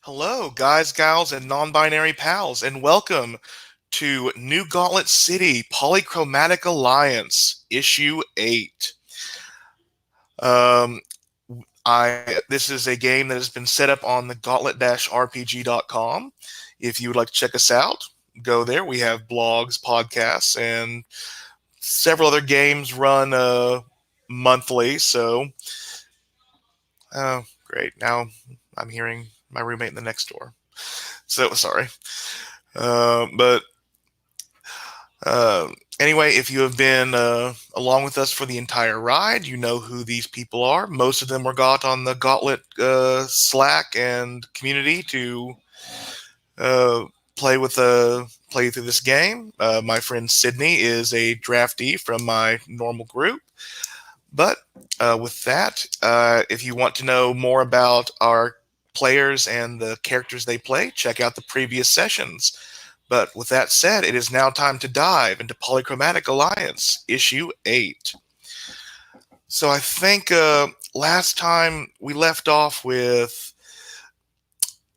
Hello, guys, gals, and non-binary pals, and welcome to New Gauntlet City Polychromatic Alliance, Issue 8. Um, this is a game that has been set up on the gauntlet-rpg.com. If you would like to check us out, go there. We have blogs, podcasts, and several other games run monthly. So, great. Now I'm hearing my roommate in the next door. So sorry. But anyway, if you have been along with us for the entire ride, you know who these people are. Most of them were got on the Gauntlet Slack and community to uh, play through this game. My friend Sydney is a draftee from my normal group. But with that, if you want to know more about our players and the characters they play, check out the previous sessions. But with that said, it is now time to dive into Polychromatic Alliance, Issue 8. So I think last time we left off with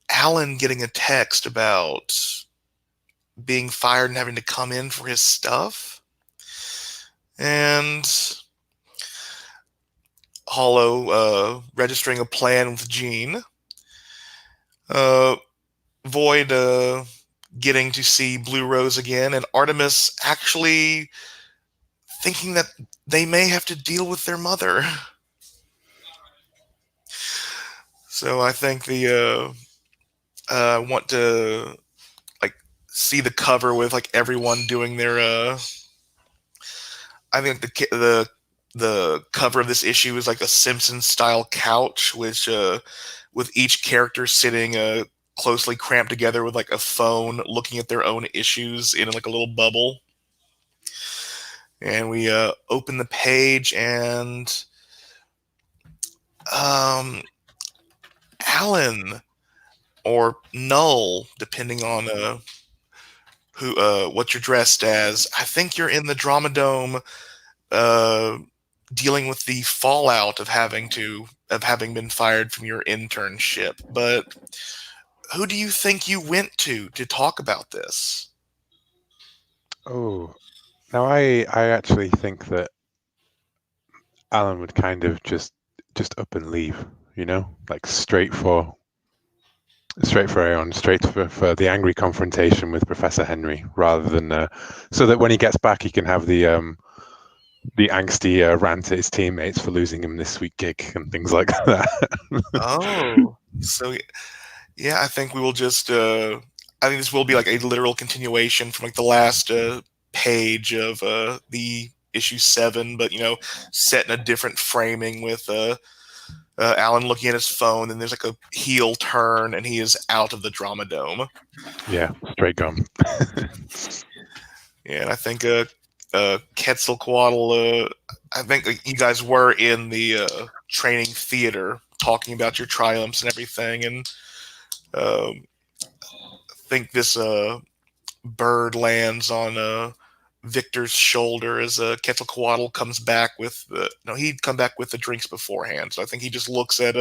Alan getting a text about being fired and having to come in for his stuff. And Hollow registering a plan with Jean. Void getting to see Blue Rose again, and Artemis actually thinking that they may have to deal with their mother. So I think I want to see the cover with everyone doing their. I think the cover of this issue is like a Simpsons style couch, which with each character sitting closely cramped together with a phone, looking at their own issues in a little bubble. And we open the page, and Alan or Null, depending on what you're dressed as. I think you're in the Drama Dome, dealing with the fallout of having been fired from your internship. But who do you think you went to talk about this? Oh, now I actually think that Alan would kind of just up and leave, like straight for Aeon, straight for the angry confrontation with Professor Henry, rather than so that when he gets back, he can have the angsty rant at his teammates for losing him this sweet gig and things like that. Oh, so yeah, I think we will just. I think this will be like a literal continuation from the last page of the issue 7, but set in a different framing with Alan looking at his phone, and there's a heel turn, and he is out of the Drama Dome. Yeah, straight gone. Yeah, and I think Quetzalcoatl, I think you guys were in the training theater talking about your triumphs and everything, and I think this bird lands on Victor's shoulder as Quetzalcoatl comes back with he'd come back with the drinks beforehand, so I think he just looks at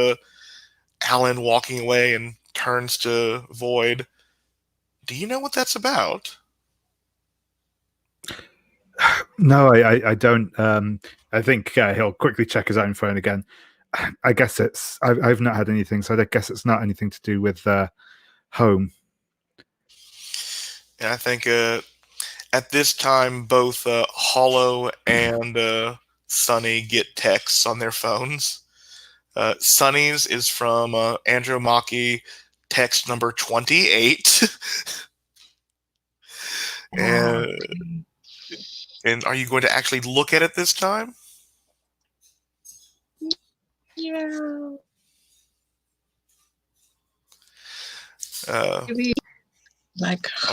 Alan walking away and turns to Void. Do you know what that's about? No, I don't. I think he'll quickly check his own phone again. I guess I've not had anything, so I guess it's not anything to do with home. And I think at this time, both Hollow and Sunny get texts on their phones. Sunny's is from Andromaki, text number 28. And are you going to actually look at it this time? Yeah. I'm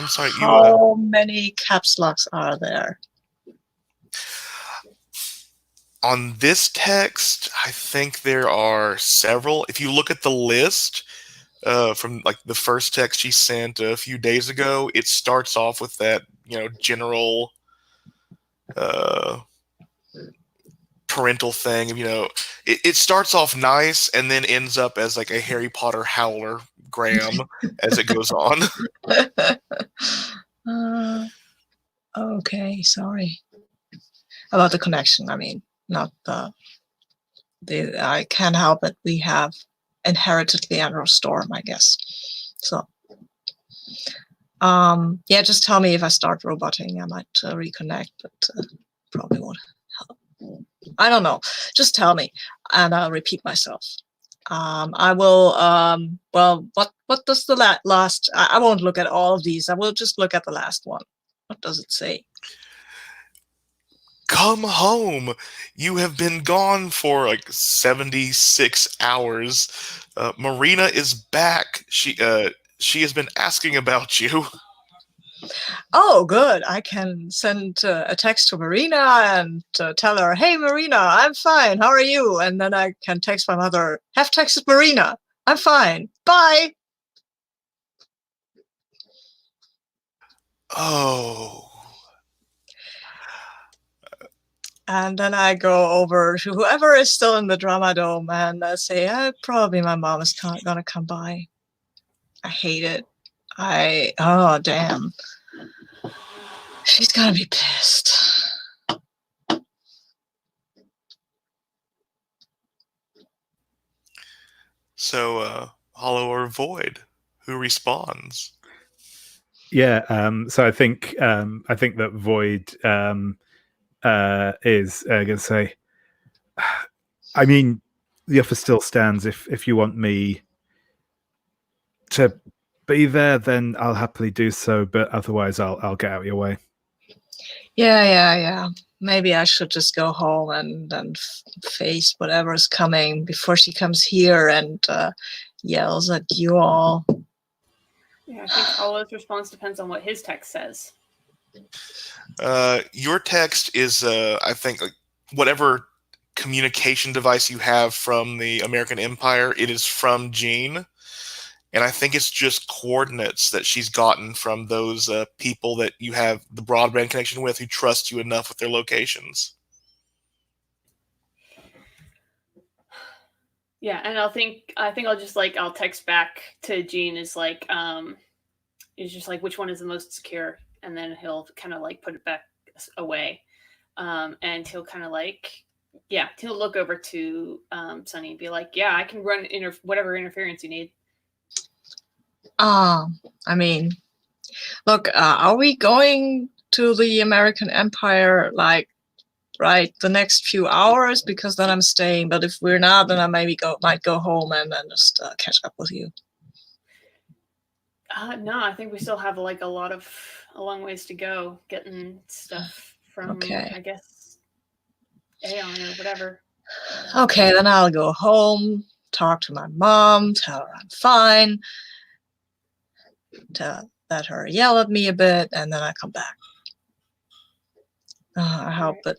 sorry. How many caps locks are there? On this text, I think there are several. If you look at the list from the first text she sent a few days ago, it starts off with that general parental thing. It starts off nice and then ends up as a Harry Potter howler Graham as it goes on. Okay, sorry about the connection. I mean, not the. I can't help it. We have inherited Leandro Storm, I guess. So, yeah, just tell me if I start roboting. I might reconnect, but probably won't help. I don't know. Just tell me, and I'll repeat myself. I will. Well, what does the last? I won't look at all of these. I will just look at the last one. What does it say? Come home. You have been gone for like 76 hours. Marina is back. She has been asking about you. Oh, good. I can send a text to Marina and tell her, hey, Marina, I'm fine. How are you? And then I can text my mother, have texted Marina. I'm fine. Bye. Oh. And then I go over to whoever is still in the drama dome and say, probably my mom is gonna come by. I hate it. Oh, damn. She's gonna be pissed. So, Hollow or Void, who responds? Yeah. So I think that Void is going to say, I mean, the offer still stands. If you want me to be there, then I'll happily do so. But otherwise, I'll get out of your way. Yeah. Maybe I should just go home and face whatever's coming before she comes here and yells at you all. Yeah, I think Hollow's response depends on what his text says. Your text is, I think, like whatever communication device you have from the American Empire, it is from Jean. And I think it's just coordinates that she's gotten from those people that you have the broadband connection with who trust you enough with their locations. Yeah, and I think I'll just I'll text back to Gene is just which one is the most secure, and then he'll kind of put it back away, and he'll kind of he'll look over to Sunny and be like, yeah, I can run whatever interference you need. I mean, look, are we going to the American Empire right the next few hours? Because then I'm staying. But if we're not, then I might go home and then just catch up with you. No, I think we still have a long ways to go getting stuff from I guess Aeon or whatever. Okay, then I'll go home, talk to my mom, tell her I'm fine, to let her yell at me a bit, and then I come back. I hope that.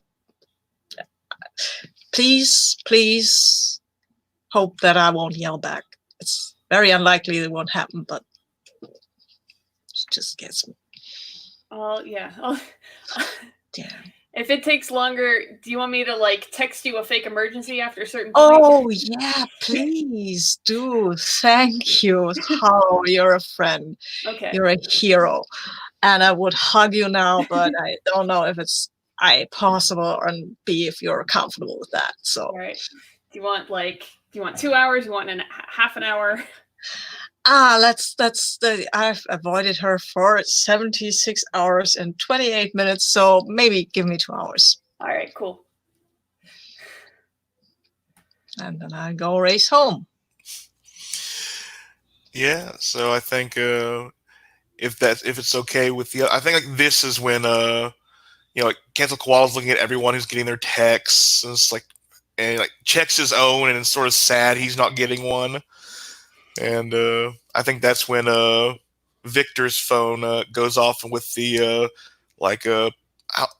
Please hope that I won't yell back. It's very unlikely it won't happen, but it just gets me. Oh, yeah. Yeah. If it takes longer, do you want me to text you a fake emergency after a certain point? Oh, yeah, please do. Thank you. Hollow, you're a friend. Okay. You're a hero. And I would hug you now, but I don't know if it's possible, and B, if you're comfortable with that. So. All right. Do you want 2 hours? You want half an hour? I've avoided her for 76 hours and 28 minutes, so maybe give me 2 hours. All right, cool. And then I go race home. Yeah, so I think if it's okay with you, I think this is when Cancel Koala's looking at everyone who's getting their texts, and it's and checks his own, and it's sort of sad he's not getting one. And I think that's when Victor's phone goes off with the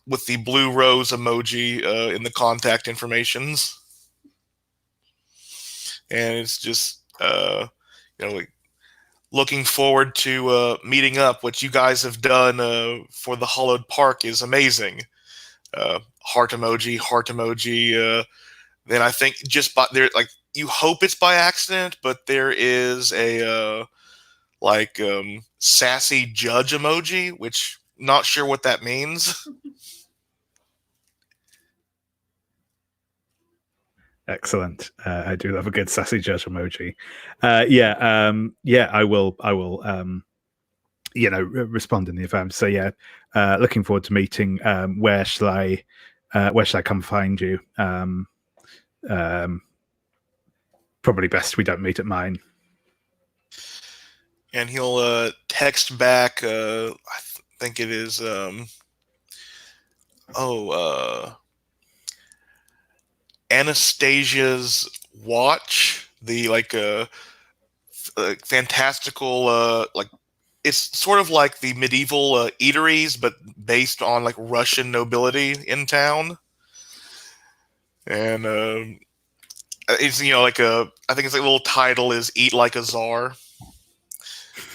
with the blue rose emoji in the contact informations, and it's just looking forward to meeting up. What you guys have done for the Hollowed Park is amazing. Heart emoji, heart emoji. Then I think just by there, you hope it's by accident, but there is a like sassy judge emoji, which not sure what that means. Excellent. I do love a good sassy judge emoji. Yeah, I will. Respond in the event. So yeah, looking forward to meeting. Where shall I come find you? Probably best we don't meet at mine. And he'll text back. Think it is. Anastasia's watch. The fantastical it's sort of like the medieval eateries, but based on like Russian nobility in town. And it's I think it's like a little title is "Eat Like a Czar."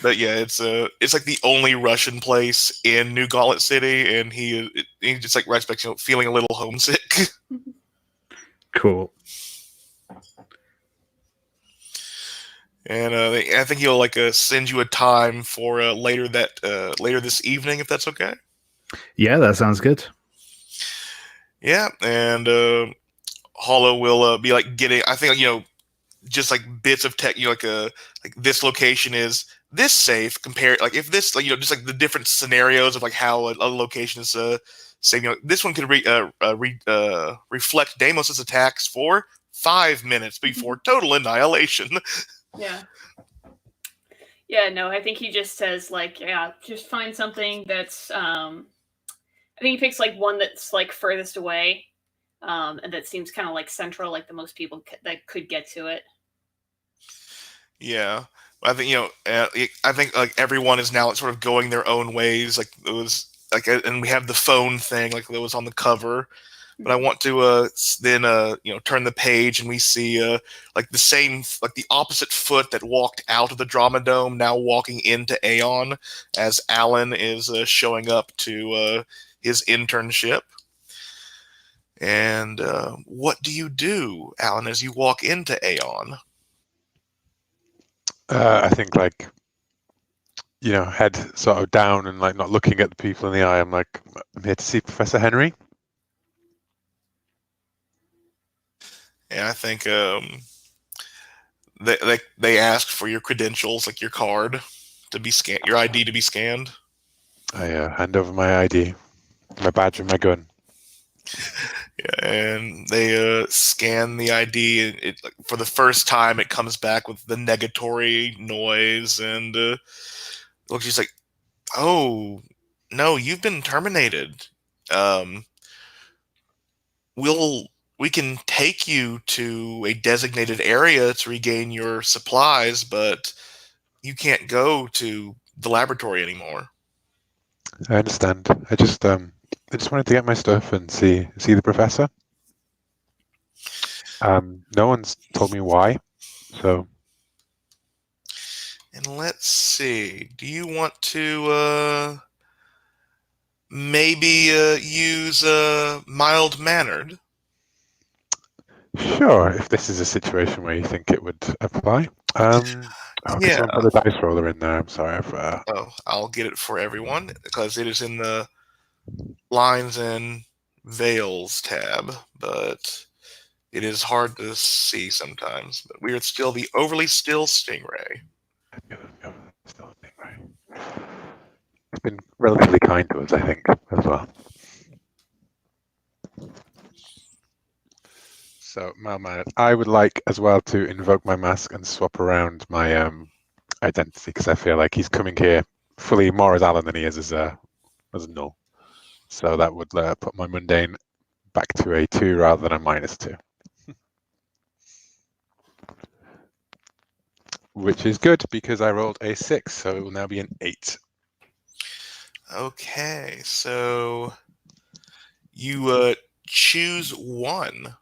But yeah, it's like the only Russian place in New Gauntlet City, and he just like writes back, feeling a little homesick. Cool. And I think he'll send you a time for later this evening, if that's okay. Yeah, that sounds good. Yeah, and Hollow will be like getting. I think just like bits of tech. Like this location is this safe compared. Like if this just like the different scenarios of like how a location is safe. This one could reflect Deimos's attacks for 5 minutes before total annihilation. Yeah. Yeah, no, I think he just says just find something that's I think he picks like one that's like furthest away, and that seems kind of like central, like the most people that could get to it. Yeah, I think I think like everyone is now sort of going their own ways. Like it was and we have the phone thing like that was on the cover. But I want to then turn the page and we see like the same, like the opposite foot that walked out of the Drama Dome now walking into Aeon as Alan is showing up to his internship. And what do you do, Alan, as you walk into Aeon? I think head sort of down and like not looking at the people in the eye. I'm like, I'm here to see Professor Henry. And I think they ask for your credentials, like your card, to be scanned, your ID to be scanned. I hand over my ID, my badge, and my gun. Yeah, and they scan the ID. It for the first time, it comes back with the negatory noise, and looks just like, "Oh no, you've been terminated. Um, we can take you to a designated area to regain your supplies, but you can't go to the laboratory anymore." I understand. I just wanted to get my stuff and see the professor. No one's told me why, so. And let's see. Do you want to maybe use mild-mannered? Sure, if this is a situation where you think it would apply. Yeah. Someone put the dice roller in there. I'm sorry. Oh, I'll get it for everyone because it is in the lines and veils tab, but it is hard to see sometimes. But we are still the overly still stingray. Still a thing, right? It's been relatively kind to us, I think, as well. So, Malman, I would like as well to invoke my mask and swap around my identity because I feel like he's coming here fully more as Alan than he is as Null. So that would put my mundane back to a 2 rather than a -2. Which is good because I rolled a 6, so it will now be an 8. Okay, so you choose one.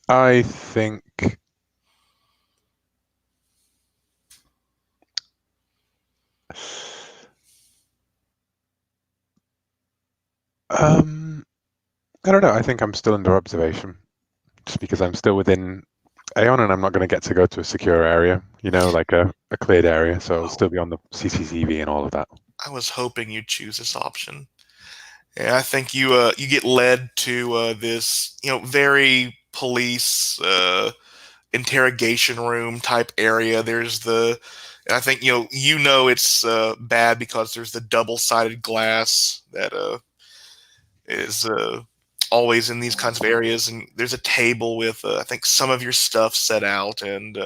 I think I don't know. I think I'm still under observation, just because I'm still within Aeon and I'm not going to get to go to a secure area, like a cleared area, so I'll still be on the CCTV and all of that. I was hoping you'd choose this option. And I think you get led to this very police interrogation room type area. And I think it's bad because there's the double-sided glass that is always in these kinds of areas, and there's a table with I think some of your stuff set out. And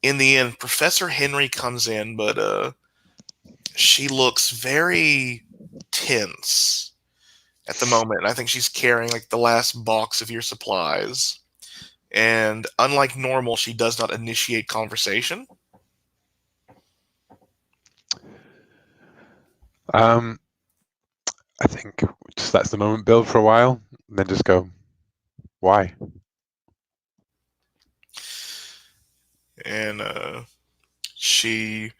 in the end, Professor Henry comes in, but she looks very tense at the moment. And I think she's carrying like the last box of your supplies. And unlike normal, she does not initiate conversation. I think just lets the moment build for a while, and then just go, why? And she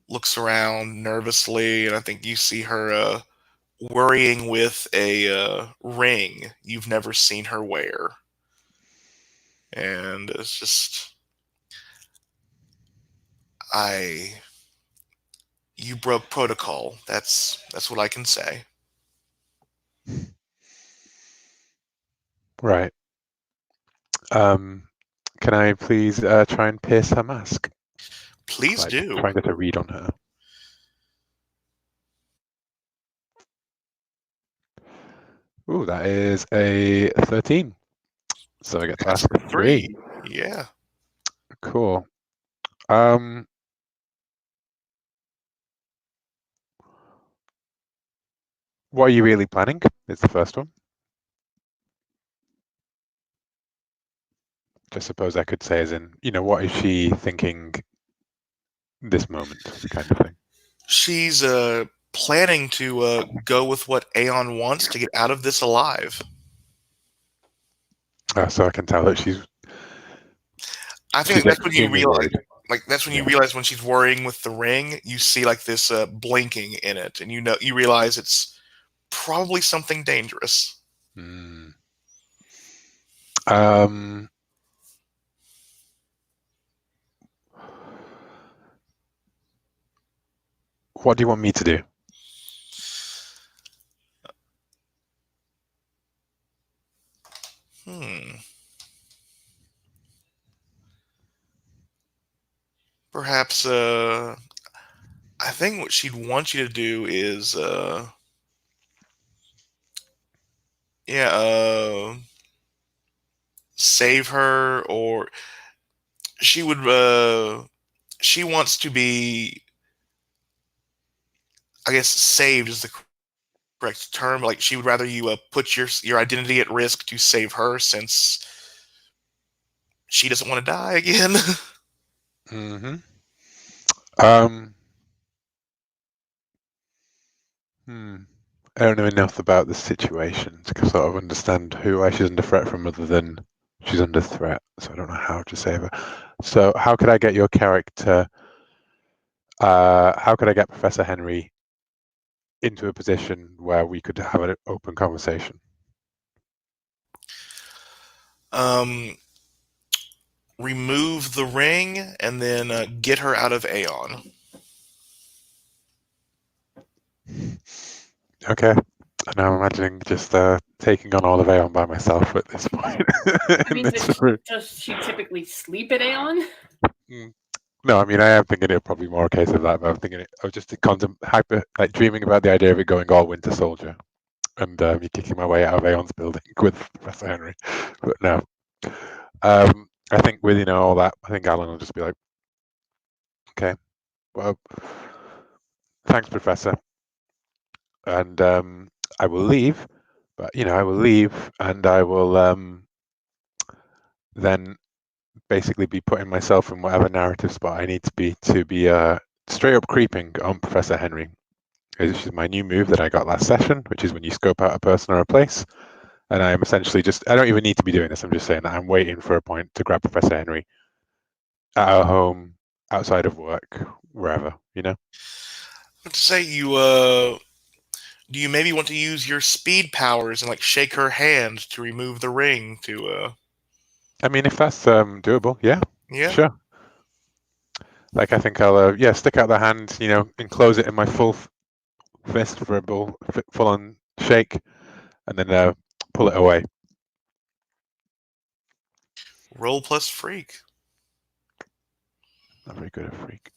looks around nervously, and I think you see her worrying with a ring you've never seen her wear. And it's just, you broke protocol. That's what I can say. Right. Can I please try and pierce her mask? Please do. Try and get a read on her. Ooh, that is a 13. So I get to ask 3. Yeah. Cool. What are you really planning? Is the first one. I suppose I could say as in, what is she thinking this moment, kind of thing. She's planning to go with what Aeon wants to get out of this alive. So I can tell that she's. I think that's when you realize. Worried. Like that's when you realize when she's worrying with the ring, you see like this blinking in it, and you realize it's probably something dangerous. What do you want me to do? Perhaps I think what she'd want you to do is save her, or she wants to be, I guess, saved is the correct term. Like she would rather you put your identity at risk to save her, since she doesn't want to die again. I don't know enough about the situation to sort of understand who she's under threat from, other than she's under threat. So I don't know how to save her. So how could I get your character? How could I get Professor Henry into a position where we could have an open conversation? Remove the ring and then get her out of Aeon. Okay. Now I'm imagining just taking on all of Aeon by myself at this point. Does she typically sleep at Aeon? No, I mean, I am thinking it probably more a case of that, but I'm thinking I was just dreaming about the idea of it going all Winter Soldier, and me kicking my way out of Aeon's building with Professor Henry. But no, I think with all that, I think Alan will just be like, okay, well, thanks, Professor, and I will leave. But I will leave, and I will then basically be putting myself in whatever narrative spot I need to be straight up creeping on Professor Henry. Which is my new move that I got last session, which is when you scope out a person or a place. And I'm essentially I don't even need to be doing this. I'm just saying that I'm waiting for a point to grab Professor Henry at our home, outside of work, wherever, Let's say do you maybe want to use your speed powers and like shake her hand to remove the ring to I mean, if that's doable, yeah, Yeah. sure. Like, I think I'll stick out the hand, enclose it in my full fist for a full-on shake, and then pull it away. Roll plus freak. Not very good at freak.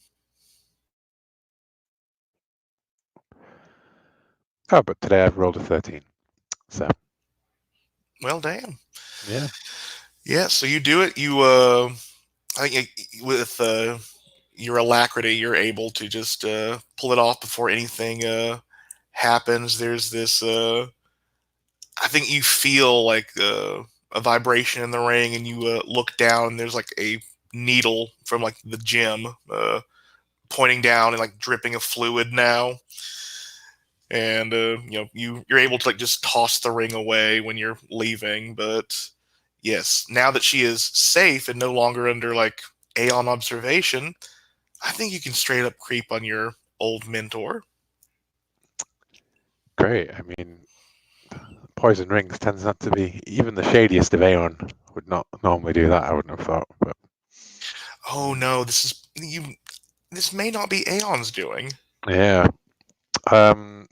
Oh, but today I've rolled a 13. So. Well, damn. Yeah. Yeah. So you do it. You I think with your alacrity, you're able to just pull it off before anything happens. There's this. I think you feel like a vibration in the ring, and you look down, and there's like a needle from like the gym pointing down and like dripping a fluid now. And you're able to like just toss the ring away when you're leaving. But yes, now that she is safe and no longer under like Aeon observation, I think you can straight up creep on your old mentor. Great. I mean, poison rings tends not to be, even the shadiest of Aeon would not normally do that, I wouldn't have thought. But Oh no, this may not be Aeon's doing. yeah.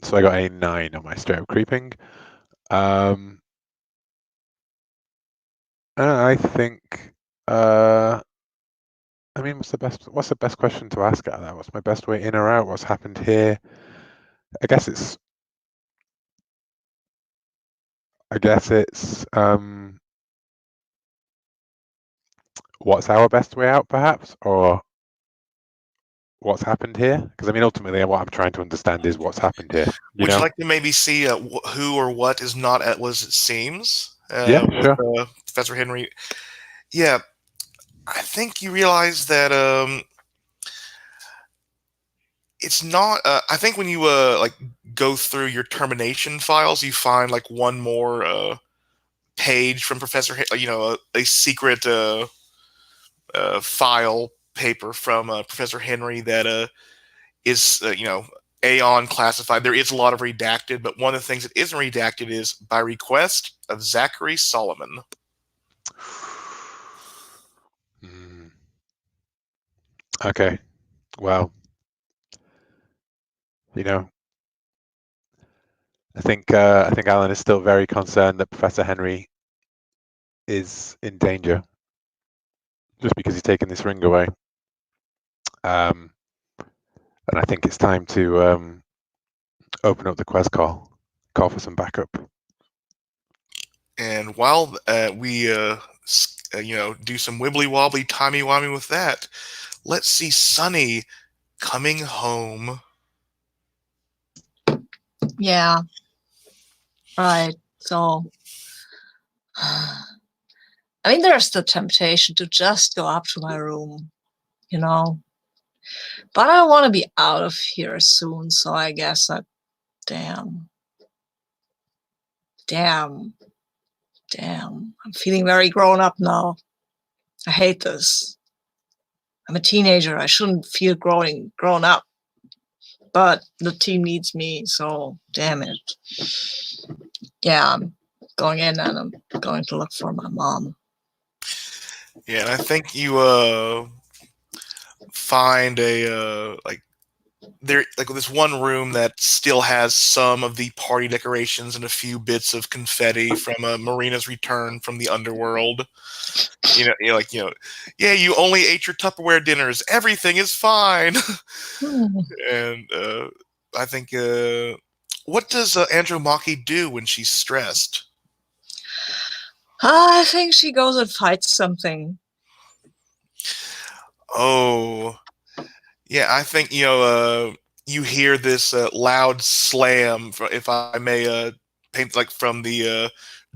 So I got a 9 on my straight up creeping. I think I mean, what's the best question to ask out of that? What's my best way in or out? What's happened here? I guess it's what's our best way out, perhaps, or what's happened here? Because I mean, ultimately, what I'm trying to understand is what's happened here. Would you like to maybe see who or what is not as it seems? Yeah, with, sure. Professor Henry. Yeah, I think you realize that it's not. I think when you like go through your termination files, you find like one more page from Professor. A secret file paper from Professor Henry that is Aeon classified. There is a lot of redacted, but one of the things that isn't redacted is by request of Zachary Solomon. Okay. Well, I think Alan is still very concerned that Professor Henry is in danger, just because he's taken this ring away. And I think it's time to open up the quest call for some backup. And while we do some wibbly wobbly timey wimey with that, let's see Sunny coming home. Yeah. Right. So, I mean, there's the temptation to just go up to my room, but I want to be out of here soon. So I guess damn. I'm feeling very grown up now. I hate this. I'm a teenager. I shouldn't feel grown up. But the team needs me, so damn it. Yeah, I'm going in and I'm going to look for my mom. Yeah, and I think you find a this one room that still has some of the party decorations and a few bits of confetti from Marina's return from the underworld. Yeah, you only ate your Tupperware dinners. Everything is fine. And I think, what does Andromachy do when she's stressed? I think she goes and fights something. Oh, yeah, I think, you hear this loud slam, if I may paint, like from the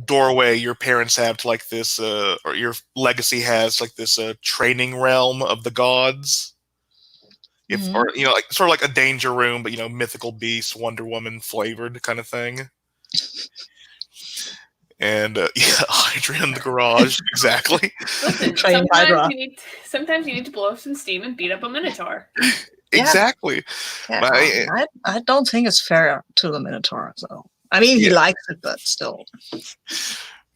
doorway your parents have to like this, or your legacy has like this training realm of the gods. Or like sort of like a danger room, but mythical beasts, Wonder Woman flavored kind of thing. And yeah, Hydra in the garage, exactly. Listen, sometimes you need to blow off some steam and beat up a Minotaur. Exactly. Yeah, I don't think it's fair to the Minotaur. So I mean, he likes it, but still.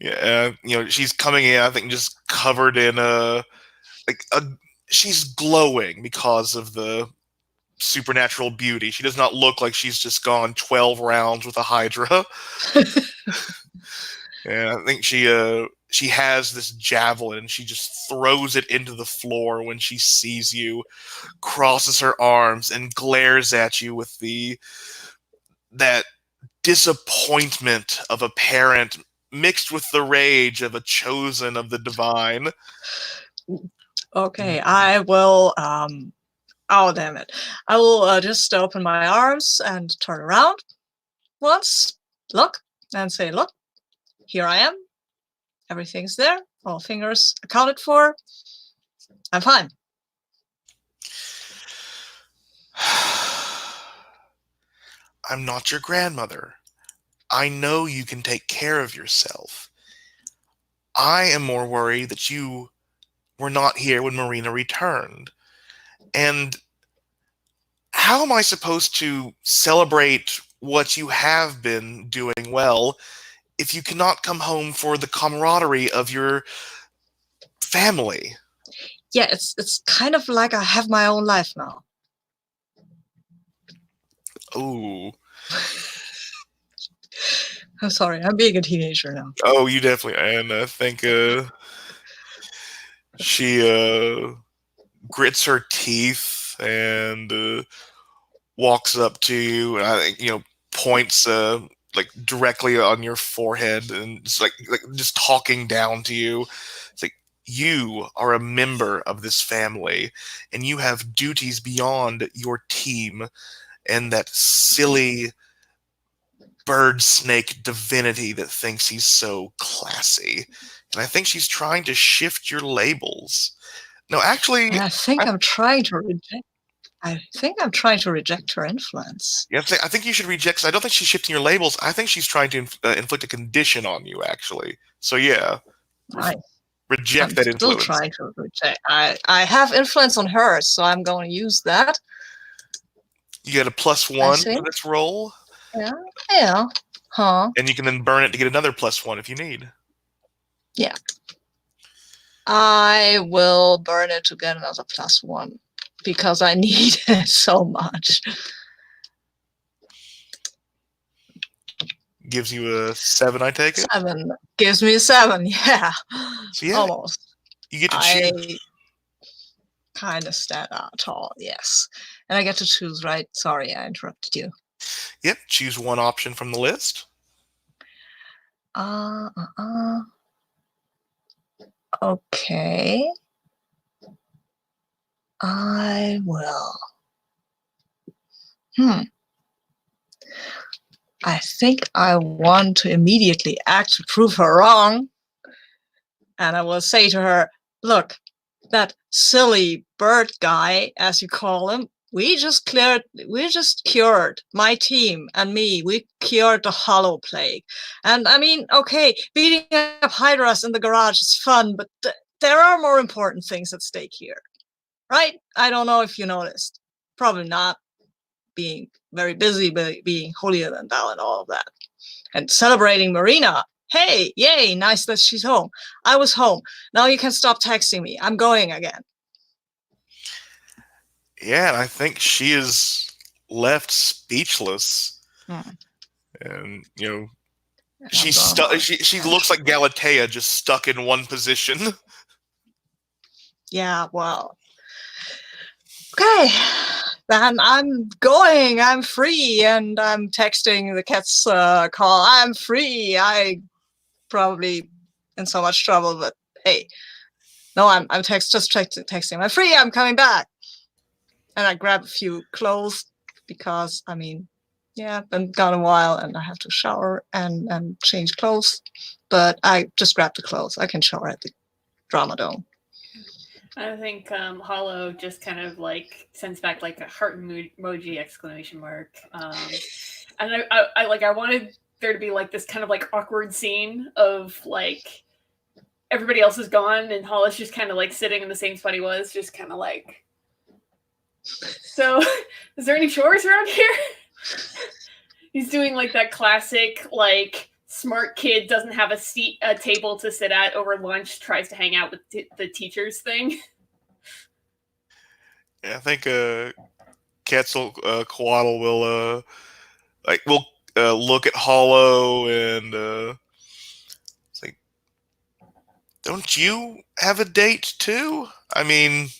Yeah, she's coming in, I think, just covered in she's glowing because of the supernatural beauty. She does not look like she's just gone 12 rounds with a Hydra. And I think she has this javelin, and she just throws it into the floor when she sees you, crosses her arms, and glares at you with that disappointment of a parent mixed with the rage of a chosen of the divine. Okay, I will. Oh, damn it! I will just open my arms and turn around once, look, and say, "Look, here I am. Everything's there. All fingers accounted for. I'm fine." I'm not your grandmother. I know you can take care of yourself. I am more worried that you were not here when Marina returned. And how am I supposed to celebrate what you have been doing well if you cannot come home for the camaraderie of your family? Yeah, it's kind of like I have my own life now. Ooh. I'm sorry, I'm being a teenager now. Oh, you definitely. And I think she grits her teeth and walks up to you, and I think points like directly on your forehead, and just like just talking down to you. It's like, you are a member of this family, and you have duties beyond your team and that silly bird snake divinity that thinks he's so classy. And I think she's trying to shift your labels. No, actually, And I think I'm trying to reject. I think I'm trying to reject her influence. yeah, I think you should reject. 'Cause I don't think she's shifting your labels. I think she's trying to inflict a condition on you, actually. So yeah, reject I'm that still influence. trying to reject. I have influence on her, so I'm going to use that. You get a +1 for this roll. Yeah. Huh. And you can then burn it to get another +1 if you need. Yeah. I will burn it to get another +1 because I need it so much. Gives you a 7, I take it? 7 gives me a 7, yeah. So yeah, almost. you get to choose. I kind of stand out tall, yes. And I get to choose, right? Sorry, I interrupted you. Yep, choose one option from the list. Okay. I will. I think I want to immediately act to prove her wrong. And I will say to her, look, that silly bird guy, as you call him, we just cured my team and me. We cured the hollow plague. And I mean, okay, beating up Hydras in the garage is fun, but there are more important things at stake here, right? I don't know if you noticed. Probably not. Being very busy, but being holier than thou and all of that. And celebrating Marina. Hey, yay, nice that she's home. I was home. Now you can stop texting me. I'm going again. Yeah, and I think she is left speechless. And she's stuck. She looks like Galatea, just stuck in one position. Yeah, well. Okay, then I'm going. I'm free, and I'm texting the cat's call. I'm free. I probably in so much trouble, but hey, no, I'm texting. I'm free. I'm coming back. And I grab a few clothes because I mean, yeah, I've been gone a while, and I have to shower and change clothes. But I just grab the clothes. I can shower at the Drama Dome. I think Hollow just kind of like sends back like a heart emoji exclamation mark. And I wanted there to be like this kind of like awkward scene of like everybody else is gone and Hollow's just kind of like sitting in the same spot he was, just kind of like. So, is there any chores around here? He's doing like that classic like smart kid doesn't have a table to sit at over lunch, tries to hang out with the teachers thing. Yeah, I think Quetzalcoatl will look at Hollow and it's like, don't you have a date too? I mean,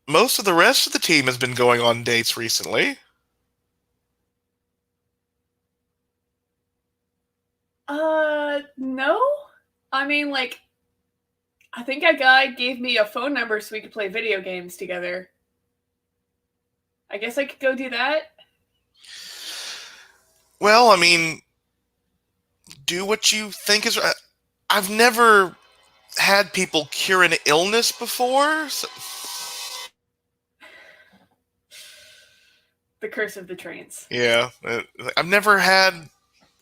most of the rest of the team has been going on dates recently. No. I mean, like, I think a guy gave me a phone number so we could play video games together. I guess I could go do that. Well, I mean, do what you think is right. I've never had people cure an illness before. So... The curse of the trains. Yeah, I've never had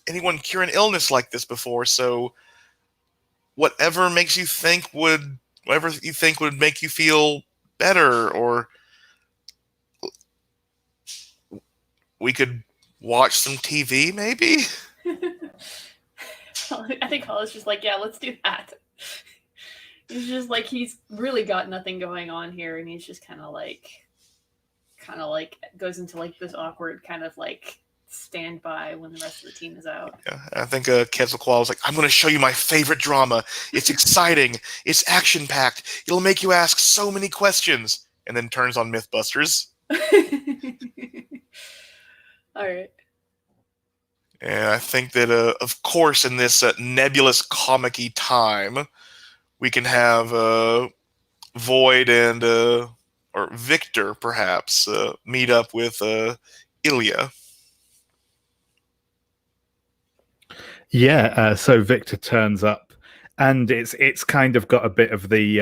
anyone cure an illness like this before, so whatever you think would make you feel better, or we could watch some TV maybe. I think Hollis just like, yeah, let's do that. He's just like, he's really got nothing going on here, and he's just kind of like goes into like this awkward kind of like standby when the rest of the team is out. Yeah, I think Quetzalcoatl was like, I'm going to show you my favorite drama. It's exciting. It's action-packed. It'll make you ask so many questions. And then turns on Mythbusters. All right. And I think that, of course, in this nebulous comic-y time, we can have Void and, or Victor, perhaps, meet up with Ilya. Yeah, so Victor turns up, and it's kind of got a bit of the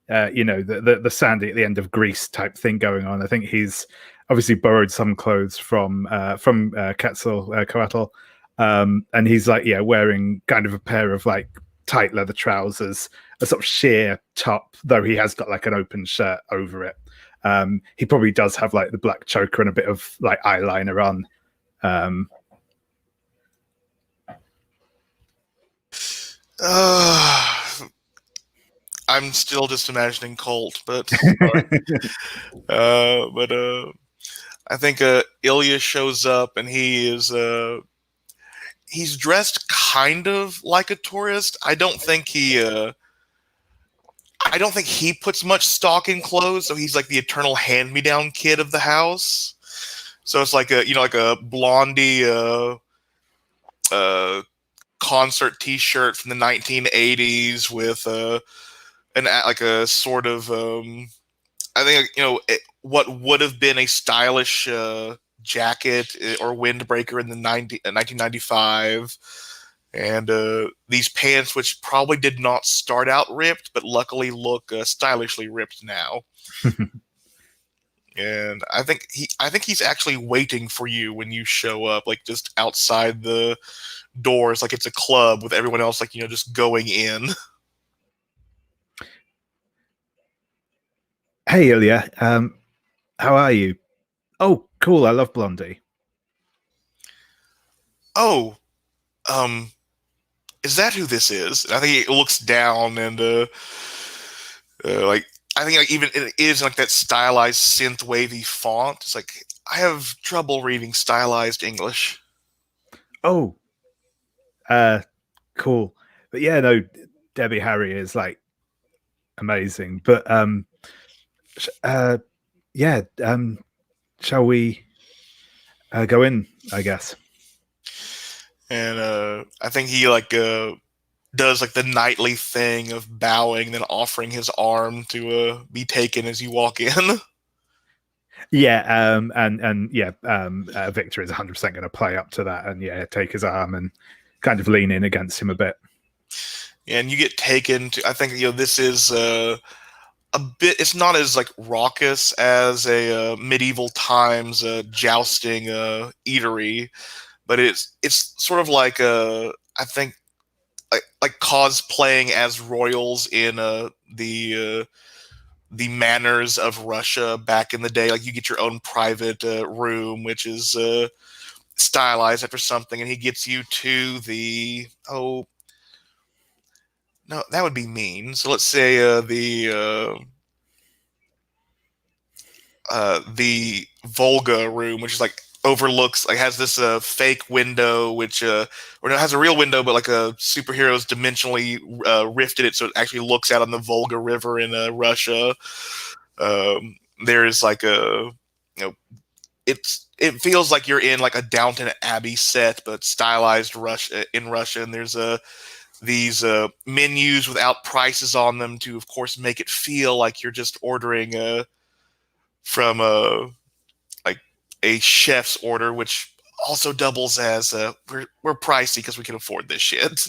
the Sandy at the end of Grease type thing going on. I think he's obviously borrowed some clothes from Quetzalcoatl, and he's like wearing kind of a pair of like tight leather trousers, a sort of sheer top, though he has got like an open shirt over it. He probably does have like the black choker and a bit of like eyeliner on. I'm still just imagining Colt, but I think Ilya shows up, and he's dressed kind of like a tourist. I don't think he puts much stock in clothes, so he's like the eternal hand-me-down kid of the house. So it's like a Blondie concert T-shirt from the 1980s with a sort of I think what would have been a stylish jacket or windbreaker in the 1995, and these pants, which probably did not start out ripped, but luckily look stylishly ripped now. And I think he's actually waiting for you when you show up, like just outside the doors, like it's a club with everyone else, like just going in. Hey Ilya, how are you? Oh, cool. I love Blondie. Oh, is that who this is? And I think it looks down, and like I think like even it is like that stylized synth wavy font. It's like I have trouble reading stylized English. Oh, cool. But yeah, no, Debbie Harry is like amazing. But shall we go in, I guess? And I think he does like the nightly thing of bowing, then offering his arm to be taken as you walk in. Yeah, Victor is 100% going to play up to that, and take his arm and kind of lean in against him a bit. And you get taken to. I think this is a bit. It's not as like raucous as a medieval times jousting eatery, but it's sort of like I think like cosplaying as royals in the manners of Russia back in the day. Like you get your own private room, which is stylized after something, and he gets you to the no, that would be mean. So let's say the Volga room, which is like overlooks, like has this fake window, which or no, it has a real window, but like a superhero's dimensionally rifted it, so it actually looks out on the Volga River in Russia. There's like a, you know, it feels like you're in like a Downton Abbey set, but stylized in Russia. And there's these menus without prices on them to, of course, make it feel like you're just ordering from like a chef's order, which also doubles as we're pricey because we can afford this shit.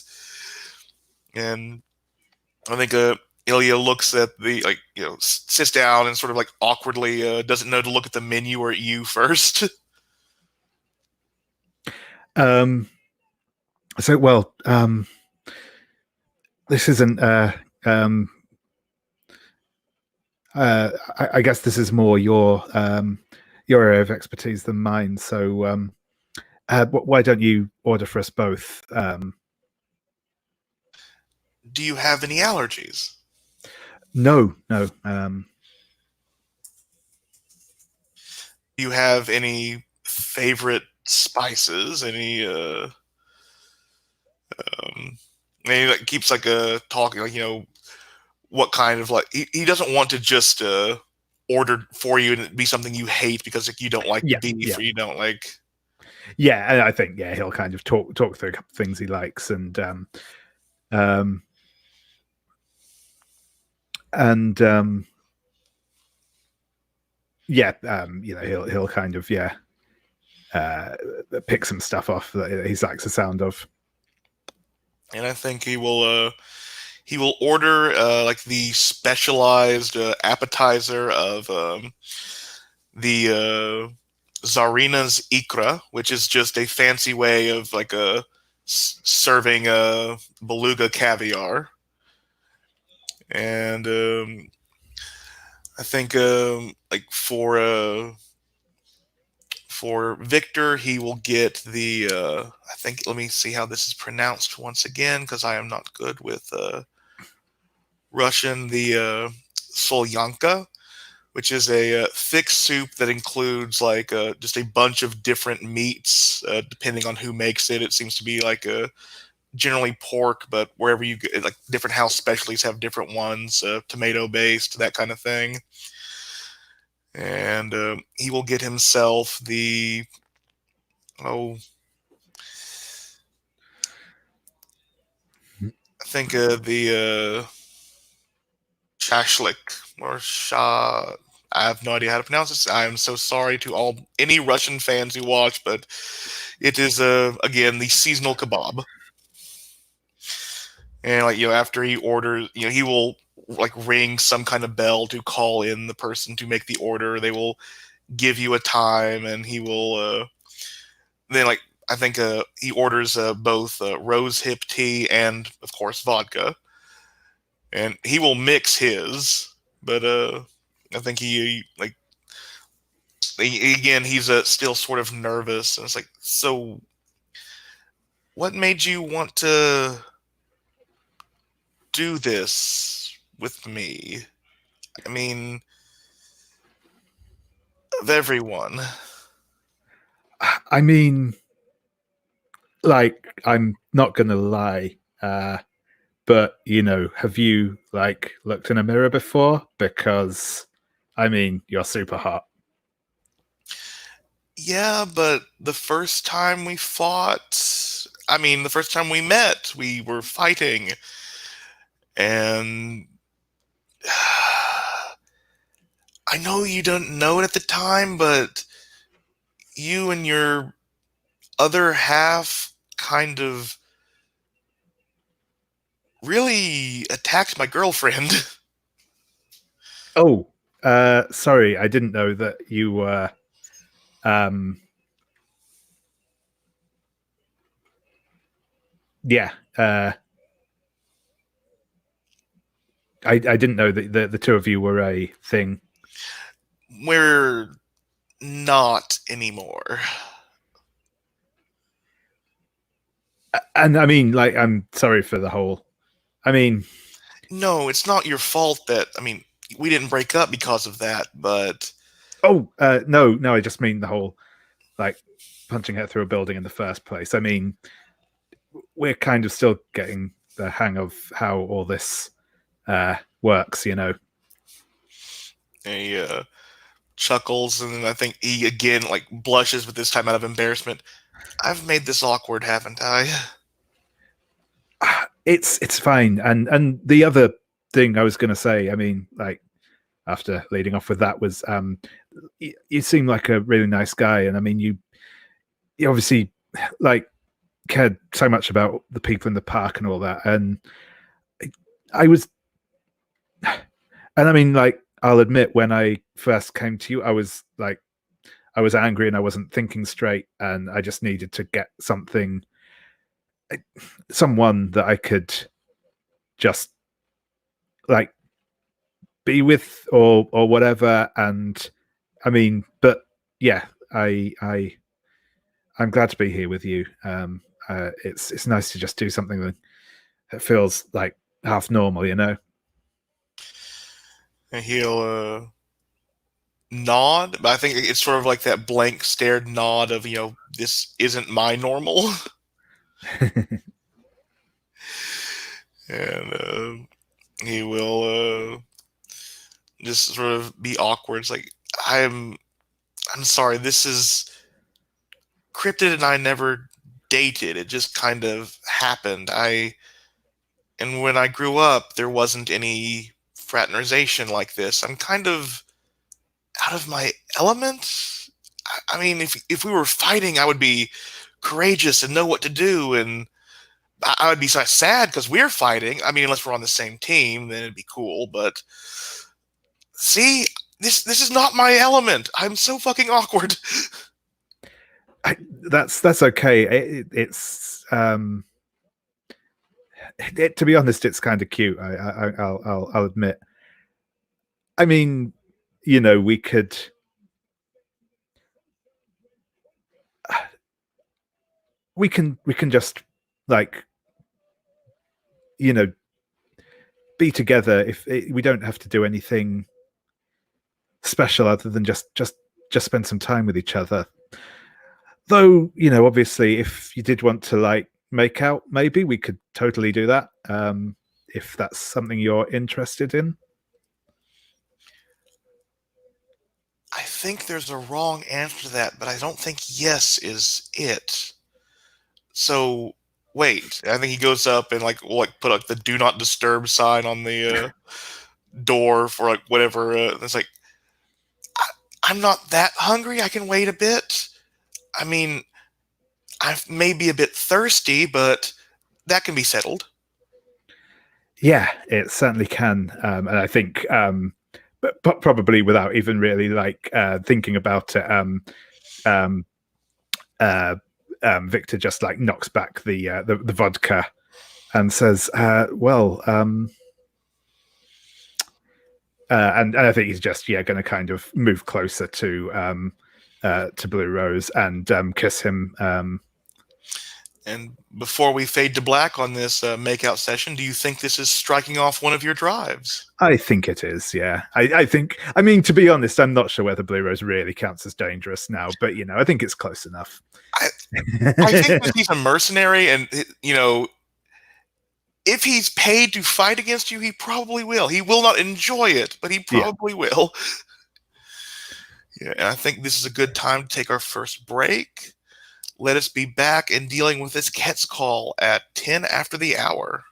And I think Ilya looks at the, like, you know, sits down and sort of like awkwardly doesn't know to look at the menu or at you first. So, well, this isn't. I guess this is more your area of expertise than mine. So, why don't you order for us both? Do you have any allergies? No. Do you have any favorite spices? Any and he like keeps like talking, like, you know, what kind of, like, he doesn't want to just order for you and it be something you hate because, like, you don't like beef or you don't like. Yeah, I think he'll kind of talk through a couple of things he likes, and you know, he'll kind of pick some stuff off that he likes the sound of. And I think he will order like the specialized appetizer of the Tsarina's ikra, which is just a fancy way of like serving beluga caviar. And I think like for Victor, he will get the I think, let me see how this is pronounced once again, because I am not good with Russian. The solyanka, which is a thick soup that includes like just a bunch of different meats, depending on who makes it. It seems to be like generally pork, but wherever you get, like, different house specialties have different ones, tomato based, that kind of thing. And he will get himself the I think the shashlik or sha. I have no idea how to pronounce this. I am so sorry to any Russian fans who watch, but it is again the seasonal kebab. And, like, you know, after he orders, you know, he will like ring some kind of bell to call in the person to make the order. They will give you a time, and he will then, like, I think he orders both rose hip tea and, of course, vodka. And he will mix his, but I think he like again, he's still sort of nervous, and it's like, so what made you want to do this with me? I mean, of everyone. I mean, like, I'm not gonna lie, but, you know, have you like looked in a mirror before? Because, I mean, you're super hot. Yeah, but the first time we fought, I mean, the first time we met, we were fighting, and I know you don't know it at the time, but you and your other half kind of really attacked my girlfriend. Oh, sorry, I didn't know that you were. Yeah, I didn't know that the two of you were a thing. We're not anymore. And I mean, like, I'm sorry for the whole. I mean, No, it's not your fault that, I mean, we didn't break up because of that, but no, I just mean the whole, like, punching her through a building in the first place. I mean, we're kind of still getting the hang of how all this works, you know. he chuckles, and I think he again like blushes, but this time out of embarrassment. I've made this awkward, haven't I? It's fine. And the other thing I was going to say, I mean, like, after leading off with that was, you seem like a really nice guy, and I mean, you obviously like cared so much about the people in the park and all that, and I was, and I mean, like, I'll admit, when I first came to you, I was like, I was angry and I wasn't thinking straight, and I just needed to get someone that I could just like be with or whatever. And I mean, but yeah, I'm glad to be here with you. It's nice to just do something that feels like half normal, you know. And he'll nod, but I think it's sort of like that blank stared nod of, this isn't my normal. And he will just sort of be awkward. It's like, I'm sorry, this is Cryptid and I never dated. It just kind of happened. And when I grew up, there wasn't any fraternization like this. I'm kind of out of my element. I mean, if we were fighting, I would be courageous and know what to do, and I would be so sad because we're fighting. I mean, unless we're on the same team, then it'd be cool. But see, this is not my element. I'm so fucking awkward. That's okay. It's to be honest, it's kind of cute. I'll admit. I mean, you know, we can just, like, you know, be together. If we don't have to do anything special other than just spend some time with each other. Though, you know, obviously, if you did want to, like, make out, maybe we could totally do that. If that's something you're interested in. I think there's a wrong answer to that, but I don't think yes is it. So wait, I think he goes up and like will, like put like the do not disturb sign on the door for like whatever. It's like I'm not that hungry. I can wait a bit. I mean, I may be a bit thirsty, but that can be settled. Yeah, it certainly can, and I think, but probably without even really, like, thinking about it. Um, Victor just, like, knocks back the vodka and says, "Well," and I think he's just, going to kind of move closer to Blue Rose and kiss him. And before we fade to black on this makeout session, do you think this is striking off one of your drives? I think it is, yeah. I think, I mean, to be honest, I'm not sure whether Blue Rose really counts as dangerous now, but, you know, I think it's close enough. I think that he's a mercenary, and if he's paid to fight against you, he probably will. He will not enjoy it, but he probably will. Yeah, and I think this is a good time to take our first break. Let us be back and dealing with this cat's call at 10 after the hour.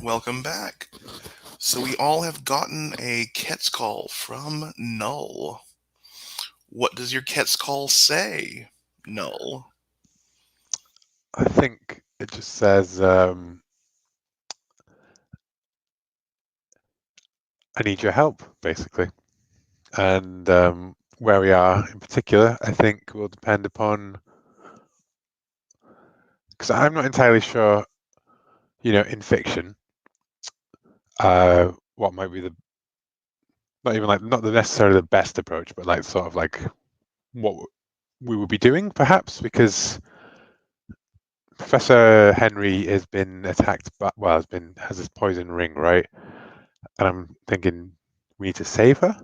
Welcome back. So we all have gotten a Ket's call from Null. What does your Ket's call say, Null? I think it just says, I need your help, basically. And where we are in particular, I think will depend upon, because I'm not entirely sure, in fiction, what might be not even like, not necessarily the best approach, but like sort of like what we would be doing, perhaps, because Professor Henry has been attacked, has this poison ring, right? And I'm thinking we need to save her.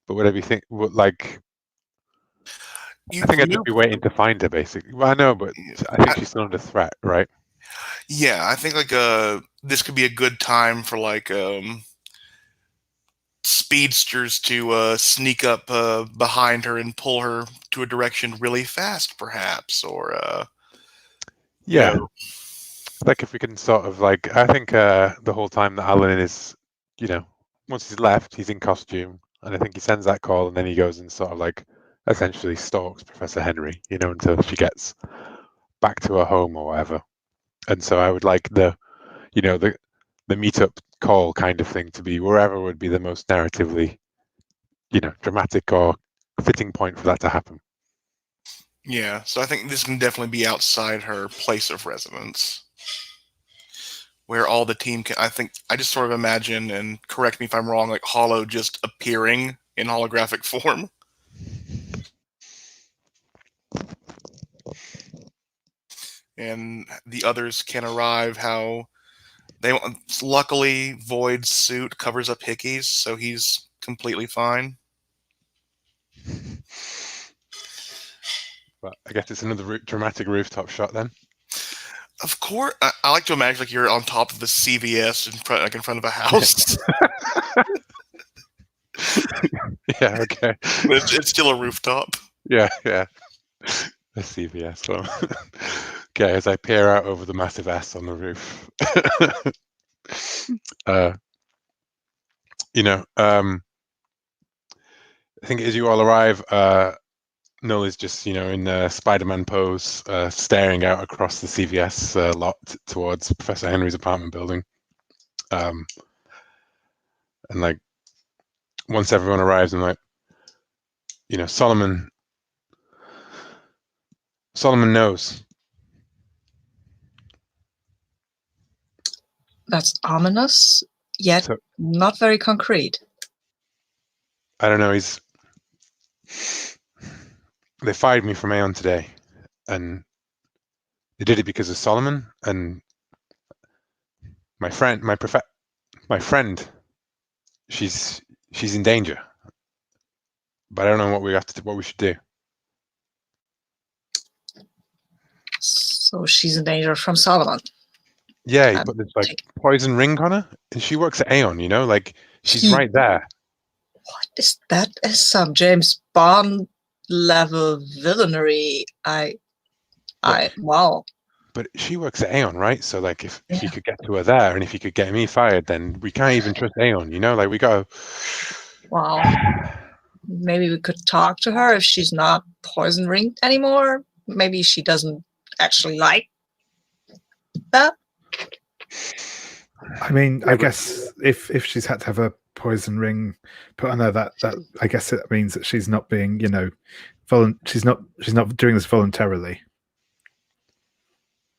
But whatever you think, like, I think I'd just be waiting to find her, basically. Well, I know, but I think she's still under threat, right? Yeah, I think like this could be a good time for like speedsters to sneak up behind her and pull her to a direction really fast, perhaps, or yeah. Like if we can sort of like, I think the whole time that Alan is, once he's left, he's in costume, and I think he sends that call, and then he goes and sort of like essentially stalks Professor Henry, until she gets back to her home or whatever. And so I would like the meetup call kind of thing to be wherever would be the most narratively, dramatic or fitting point for that to happen. Yeah, so I think this can definitely be outside her place of residence, where all the team can. I think I just sort of imagine, and correct me if I'm wrong, like Hollow just appearing in holographic form. And the others can arrive how they want. Luckily, Void's suit covers up Hickey's, so he's completely fine. But I guess it's another dramatic rooftop shot then. Of course, I like to imagine like you're on top of the CVS in front of a house. Yeah, okay. But it's still a rooftop. Yeah. The CVS one. Okay, as I peer out over the massive S on the roof. I think as you all arrive, Null is just, in Spider-Man pose, staring out across the CVS lot towards Professor Henry's apartment building. And like, once everyone arrives, I'm like, Solomon knows. That's ominous, yet not very concrete. I don't know. They fired me from Aeon today, and they did it because of Solomon and my friend. My friend, she's in danger, but I don't know what we should do. So she's in danger from Solomon. Yeah, he put this like poison ring on her, and she works at Aeon. Like she's right there. What is that? Is some James Bond level villainy? Wow. But she works at Aeon, right? So like, if he could get to her there, and if he could get me fired, then we can't even trust Aeon. Like we go. Wow. Maybe we could talk to her if she's not poison ringed anymore. Maybe she doesn't actually like that. I mean, I guess if she's had to have a poison ring put on her, that I guess it means that she's not being, she's not doing this voluntarily.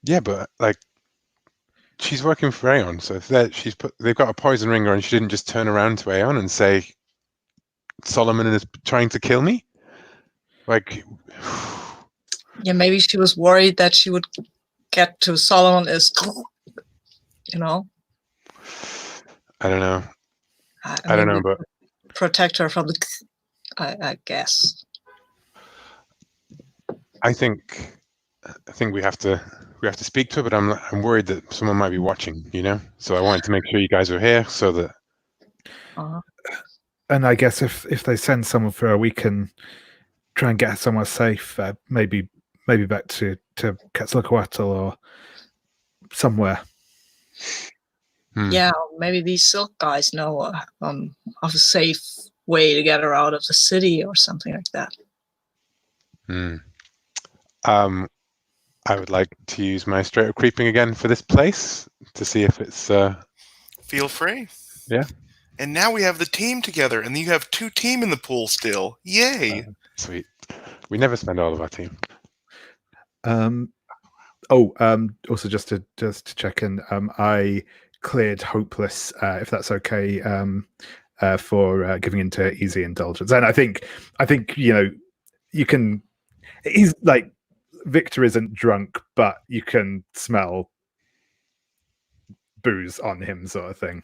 Yeah, but like, she's working for Aeon, so if they've got a poison ring on, she didn't just turn around to Aeon and say, Solomon is trying to kill me. Like, yeah, maybe she was worried that she would get to Solomon I don't know. I don't know, but protect her from the. I guess. I think we have to speak to her, but I'm worried that someone might be watching. So I wanted to make sure you guys are here so that. And I guess if they send someone for her, we can try and get her somewhere safe. Maybe back to Quetzalcoatl or somewhere. Yeah, maybe these silk guys know of a safe way to get her out of the city or something like that. I would like to use my straight up creeping again for this place to see if it's. Feel free. Yeah. And now we have the team together, and you have 2 team in the pool still. Yay! Sweet. We never spend all of our team. Also, just to check in, I cleared hopeless, if that's okay, for giving into easy indulgence. And I think you can. He's like Victor isn't drunk, but you can smell booze on him, sort of thing.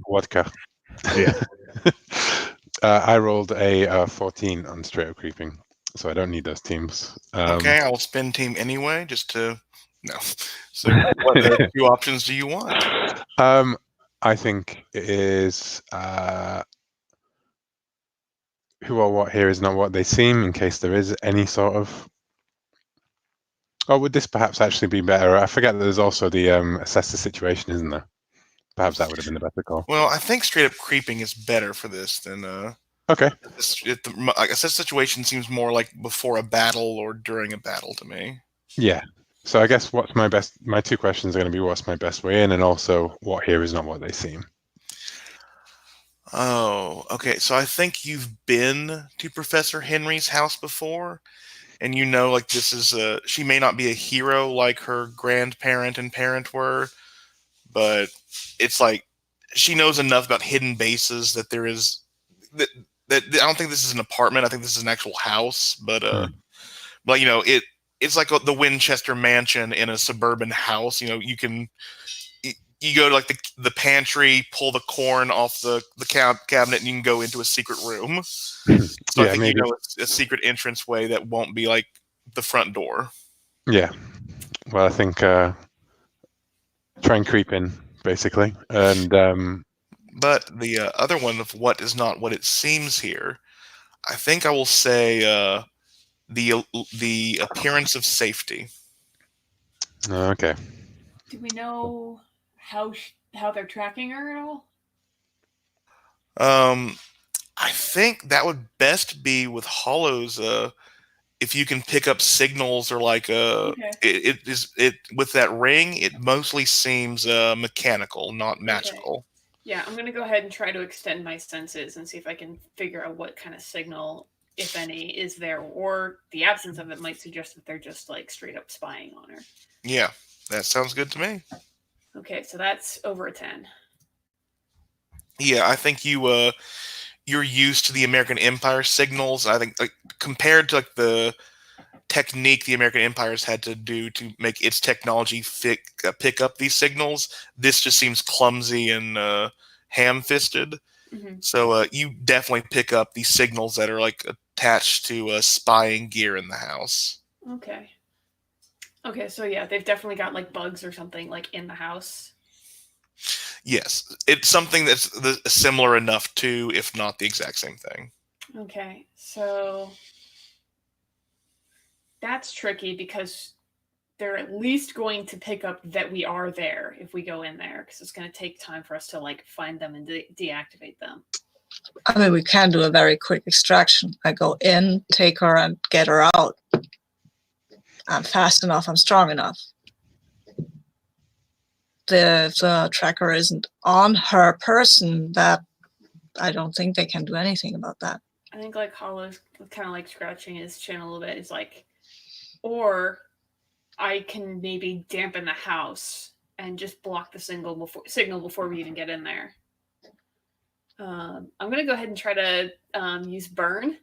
Vodka. Yeah. I rolled a 14 on straight up creeping, so I don't need those teams. Okay, I will spend team anyway, just to no. So, what 2 options do you want? I think it is who or what here is not what they seem, in case there is any sort of. Oh, would this perhaps actually be better? I forget that there's also the assess the situation, isn't there? Perhaps that would have been the better call. Well, I think straight up creeping is better for this than Okay. I guess this situation seems more like before a battle or during a battle to me. Yeah. So I guess what's my best? My 2 questions are going to be what's my best way in, and also what here is not what they seem. Oh, okay. So I think you've been to Professor Henry's house before, and you know, like this is she may not be a hero like her grandparent and parent were, but it's like she knows enough about hidden bases that there is that I don't think this is an apartment. I think this is an actual house, but it's like the Winchester Mansion in a suburban house. You know, you go to like the pantry, pull the corn off the cabinet, and you can go into a secret room. So I think maybe. it's a secret entrance way that won't be like the front door. Yeah. Well, I think try and creep in basically, and But the other one of what is not what it seems here, I think I will say the appearance of safety. Okay. Do we know how they're tracking her at all? I think that would best be with hollows. If you can pick up signals or like it with that ring, it mostly seems mechanical, not magical. Okay. Yeah, I'm gonna go ahead and try to extend my senses and see if I can figure out what kind of signal, if any, is there, or the absence of it might suggest that they're just like straight up spying on her. Yeah, that sounds good to me. Okay, so that's over a 10. Yeah, I think you're used to the American Empire signals. I think like compared to like the technique the American Empire's had to do to make its technology pick up these signals, this just seems clumsy and ham-fisted. Mm-hmm. So you definitely pick up these signals that are like attached to spying gear in the house. Okay. Okay, so yeah, they've definitely got like bugs or something like in the house. Yes, it's something that's similar enough to, if not the exact same thing. Okay, so that's tricky because they're at least going to pick up that we are there if we go in there, because it's going to take time for us to like find them and deactivate them. I mean, we can do a very quick extraction. I go in, take her, and get her out. I'm fast enough. I'm strong enough. If the tracker isn't on her person, that I don't think they can do anything about that. I think like Hollow's kind of like scratching his chin a little bit. It's like, or I can maybe dampen the house and just block the signal before we even get in there. I'm going to go ahead and try to use burn.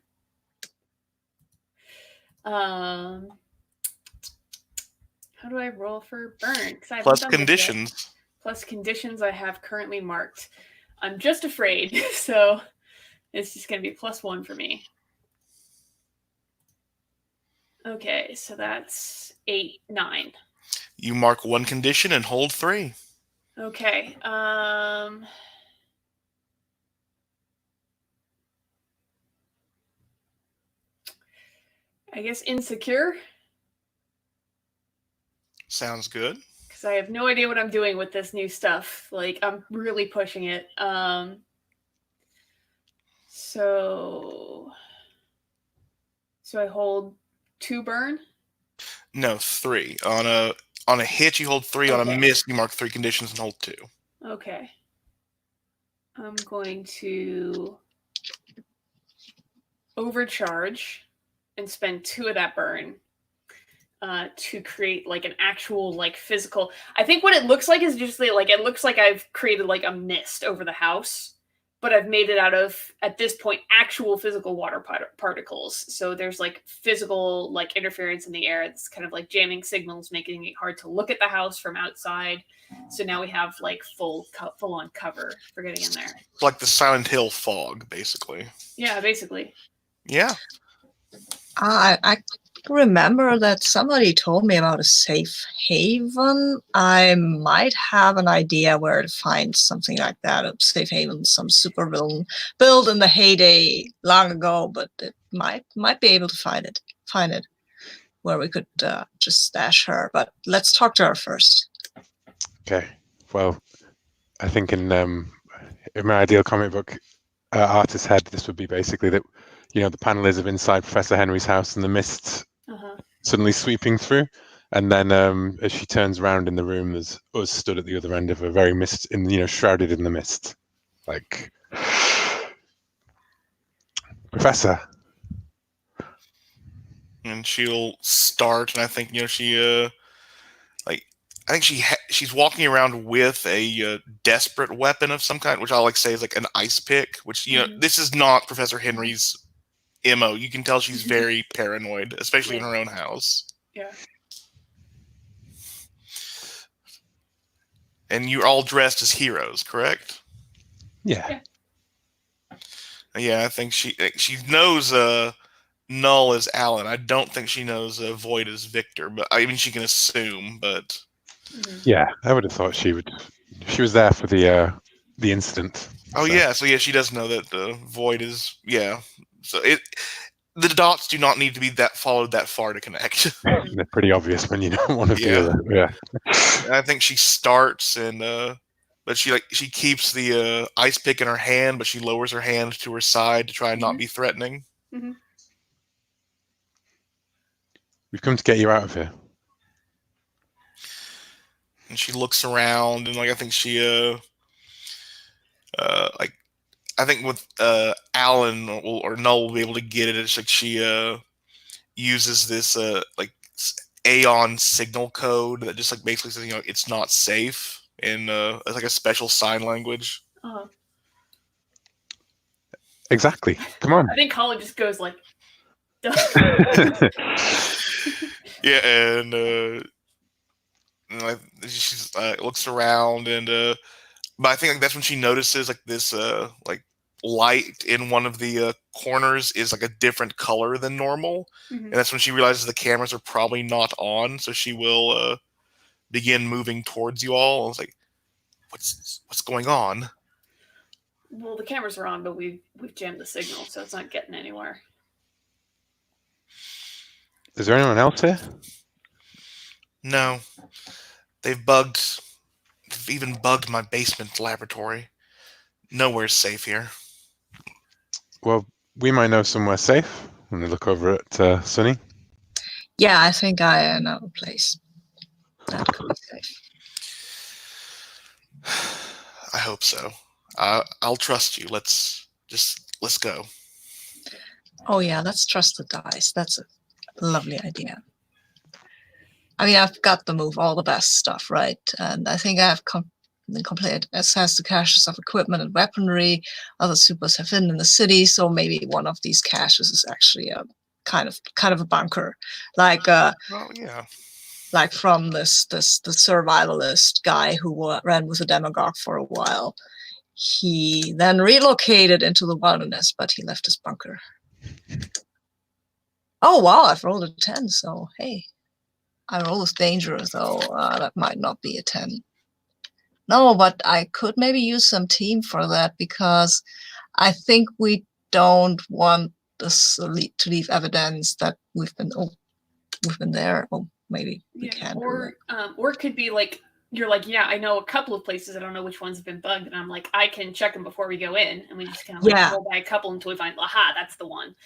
How do I roll for burn? Plus conditions. Plus conditions I have currently marked. I'm just afraid, so it's just going to be +1 for me. Okay, so that's 8, 9. You mark 1 condition and hold 3. Okay. I guess insecure. Sounds good. because I have no idea what I'm doing with this new stuff. Like, I'm really pushing it. So I hold 2 burn. No, 3. On a hit, you hold 3. On a Okay. miss, you mark 3 conditions and hold 2. Okay. I'm going to overcharge and spend 2 of that burn to create like an actual like physical. I think what it looks like is just like it looks like I've created like a mist over the house, but I've made it out of, at this point, actual physical water particles. So there's like physical like interference in the air. It's kind of like jamming signals, making it hard to look at the house from outside. So now we have like full on cover for getting in there. Like the Silent Hill fog, basically. Yeah, basically. Yeah. I remember that somebody told me about a safe haven. I might have an idea where to find something like that, a safe haven, some supervillain built in the heyday long ago, but it might be able to find it where we could just stash her. But let's talk to her first. Okay. Well, I think in my ideal comic book artist's head, this would be basically that, the panel is of inside Professor Henry's house and the mist suddenly sweeping through. And then as she turns around in the room, there's us stood at the other end of a very mist, shrouded in the mist. Like, Professor. And she'll start, and I think, I think she's walking around with a desperate weapon of some kind, which I'll say is like an ice pick, which, this is not Professor Henry's MO. You can tell she's very paranoid, especially in her own house. Yeah. And you're all dressed as heroes, correct? Yeah. Yeah, I think she knows Null as Alan. I don't think she knows Void as Victor, but I mean she can assume. But yeah, I would have thought she would. She was there for the incident. Oh so. Yeah, so yeah, she does know that Void is So the dots do not need to be followed that far to connect. They're pretty obvious when you know one of the other. Yeah. I think she starts and but she keeps the ice pick in her hand, but she lowers her hand to her side to try and not be threatening. Mm-hmm. We've come to get you out of here. And she looks around, and I think she I think with Alan or Null will be able to get it. It's like she uses this Aeon signal code that just basically says it's not safe in it's like a special sign language. Exactly. Come on. I think Colin just goes like. Yeah, and she looks around, and but I think that's when she notices this light in one of the corners is a different color than normal, and that's when she realizes the cameras are probably not on. So she will begin moving towards you all. I was like, "What's going on?" Well, the cameras are on, but we've jammed the signal, so it's not getting anywhere. Is there anyone else here? No. They've even bugged my basement laboratory. Nowhere's safe here. Well, we might know somewhere safe. When we look over at Sunny. Yeah, I think I know a place that could be safe. I hope so. I'll trust you. Let's go. Oh yeah, let's trust the dice. That's a lovely idea. I mean, I've got the move all the best stuff, right? And I think I have complete access to caches of equipment and weaponry. Other supers have hidden in the city, so maybe one of these caches is actually a kind of a bunker, like like from the survivalist guy who ran with a demagogue for a while. He then relocated into the wilderness, but he left his bunker. Oh wow, I've rolled a 10, so hey. I roll with danger, though that might not be a 10. No, but I could maybe use some team for that, because I think we don't want this to leave evidence that we've been there. Or maybe we can. Or it could be like you're like, yeah, I know a couple of places. I don't know which ones have been bugged. And I'm like, I can check them before we go in. And we just kind of like roll by a couple until we find, aha, that's the one.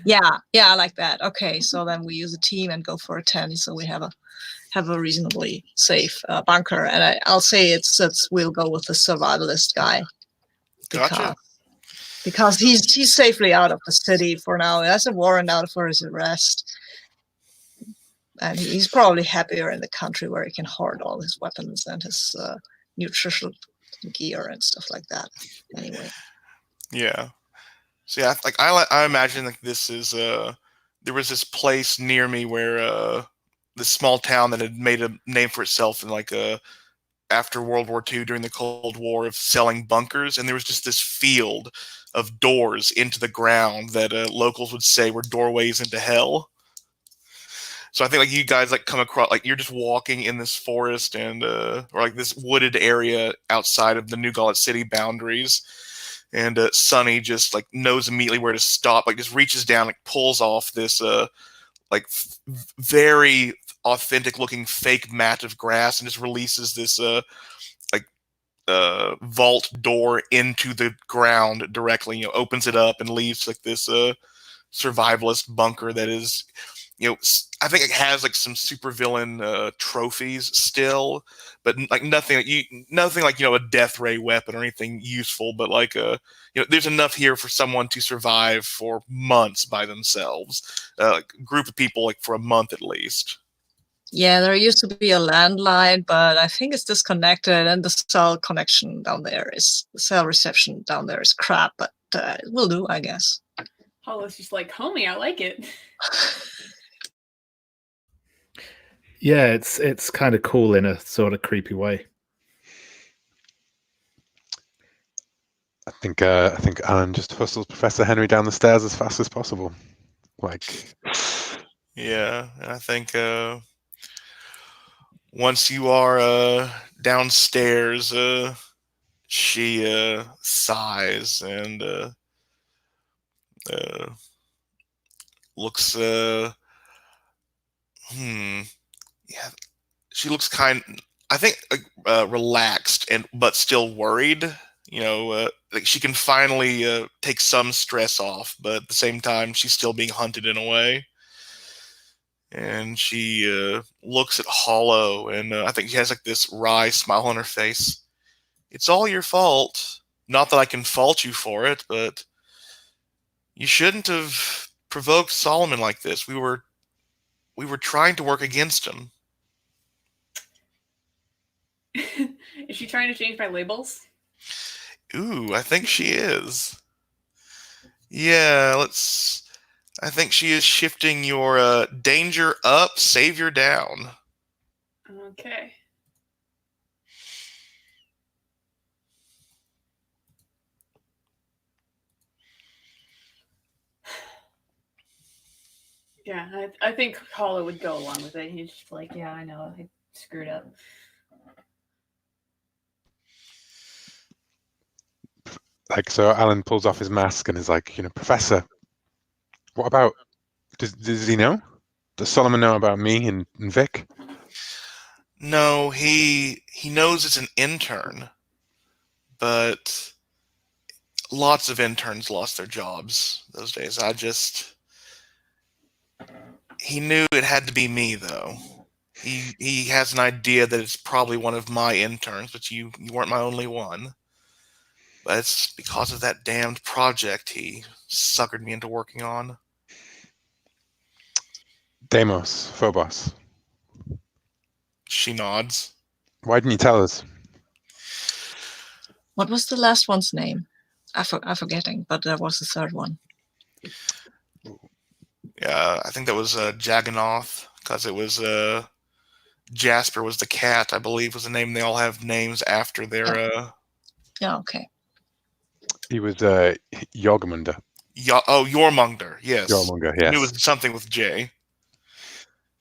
Yeah, I like that. Okay, so then we use a team and go for a 10. So we have a reasonably safe bunker. And I'll say we'll go with the survivalist guy. Gotcha. Because he's safely out of the city for now. He has a warrant out for his arrest. And he's probably happier in the country where he can hoard all his weapons and his nutritional gear and stuff like that. Anyway. Yeah. So yeah, like I imagine like this is there was this place near me where this small town that had made a name for itself in like after World War II during the Cold War of selling bunkers, and there was just this field of doors into the ground that locals would say were doorways into hell. So I think like you guys like come across like you're just walking in this forest and or like this wooded area outside of the New Gauntlet city boundaries, and Sonny just like knows immediately where to stop. Like just reaches down, like pulls off this like very authentic looking fake mat of grass and just releases this vault door into the ground directly. You know, opens it up and leaves like this survivalist bunker that is. You know, I think it has like some supervillain trophies still, but like nothing like a death ray weapon or anything useful. But like there's enough here for someone to survive for months by themselves. Like a group of people like for a month at least. Yeah, there used to be a landline, but I think it's disconnected, and the cell reception down there is crap. But it will do, I guess. Hollow's just like, homie, I like it. Yeah, it's kind of cool in a sort of creepy way. I think Alan just hustles Professor Henry down the stairs as fast as possible. Like, yeah, and I think once you are downstairs, she sighs and looks yeah, she looks I think relaxed and but still worried. You know, like she can finally take some stress off, but at the same time she's still being hunted in a way. And she looks at Hollow, and I think she has like this wry smile on her face. It's all your fault. Not that I can fault you for it, but you shouldn't have provoked Solomon like this. We were trying to work against him. Is she trying to change my labels? Ooh, I think she is. Yeah, I think she is shifting your danger up, savior down. Okay. Yeah, I think Hollow would go along with it. He's just like, yeah, I know, I screwed up. like, so Alan pulls off his mask and is like, Professor, what about, does he know? Does Solomon know about me and Vic? No, he knows it's an intern, but lots of interns lost their jobs those days. He knew it had to be me, though. He has an idea that it's probably one of my interns, but you weren't my only one. But it's because of that damned project he suckered me into working on. Deimos, Phobos. She nods. Why didn't you tell us? What was the last one's name? I'm forgetting, but there was the third one. Yeah, I think that was Jagganoth, because it was Jasper was the cat, I believe, was the name. They all have names after their. Yeah. Okay. He was Jormungandr. Jormungandr. Yes. Jormungandr. Yes. It was something with J.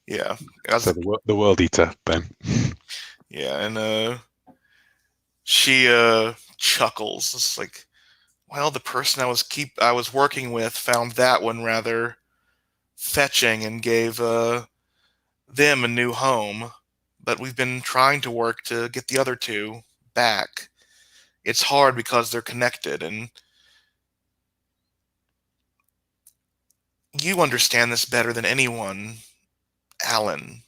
Yeah. So the World Eater, then. Yeah, and she chuckles. It's like, well, the person I was working with found that one rather fetching and gave them a new home. but we've been trying to work to get the other two back. It's hard because they're connected, and you understand this better than anyone, Alan.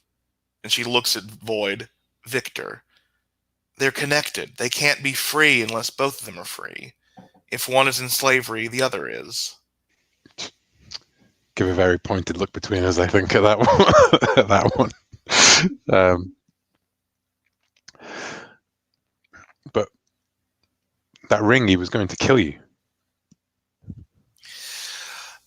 And she looks at Void. Victor. They're connected. They can't be free unless both of them are free. If one is in slavery, the other is. Give a very pointed look between us, I think, at that one. At that one. But that ring, he was going to kill you.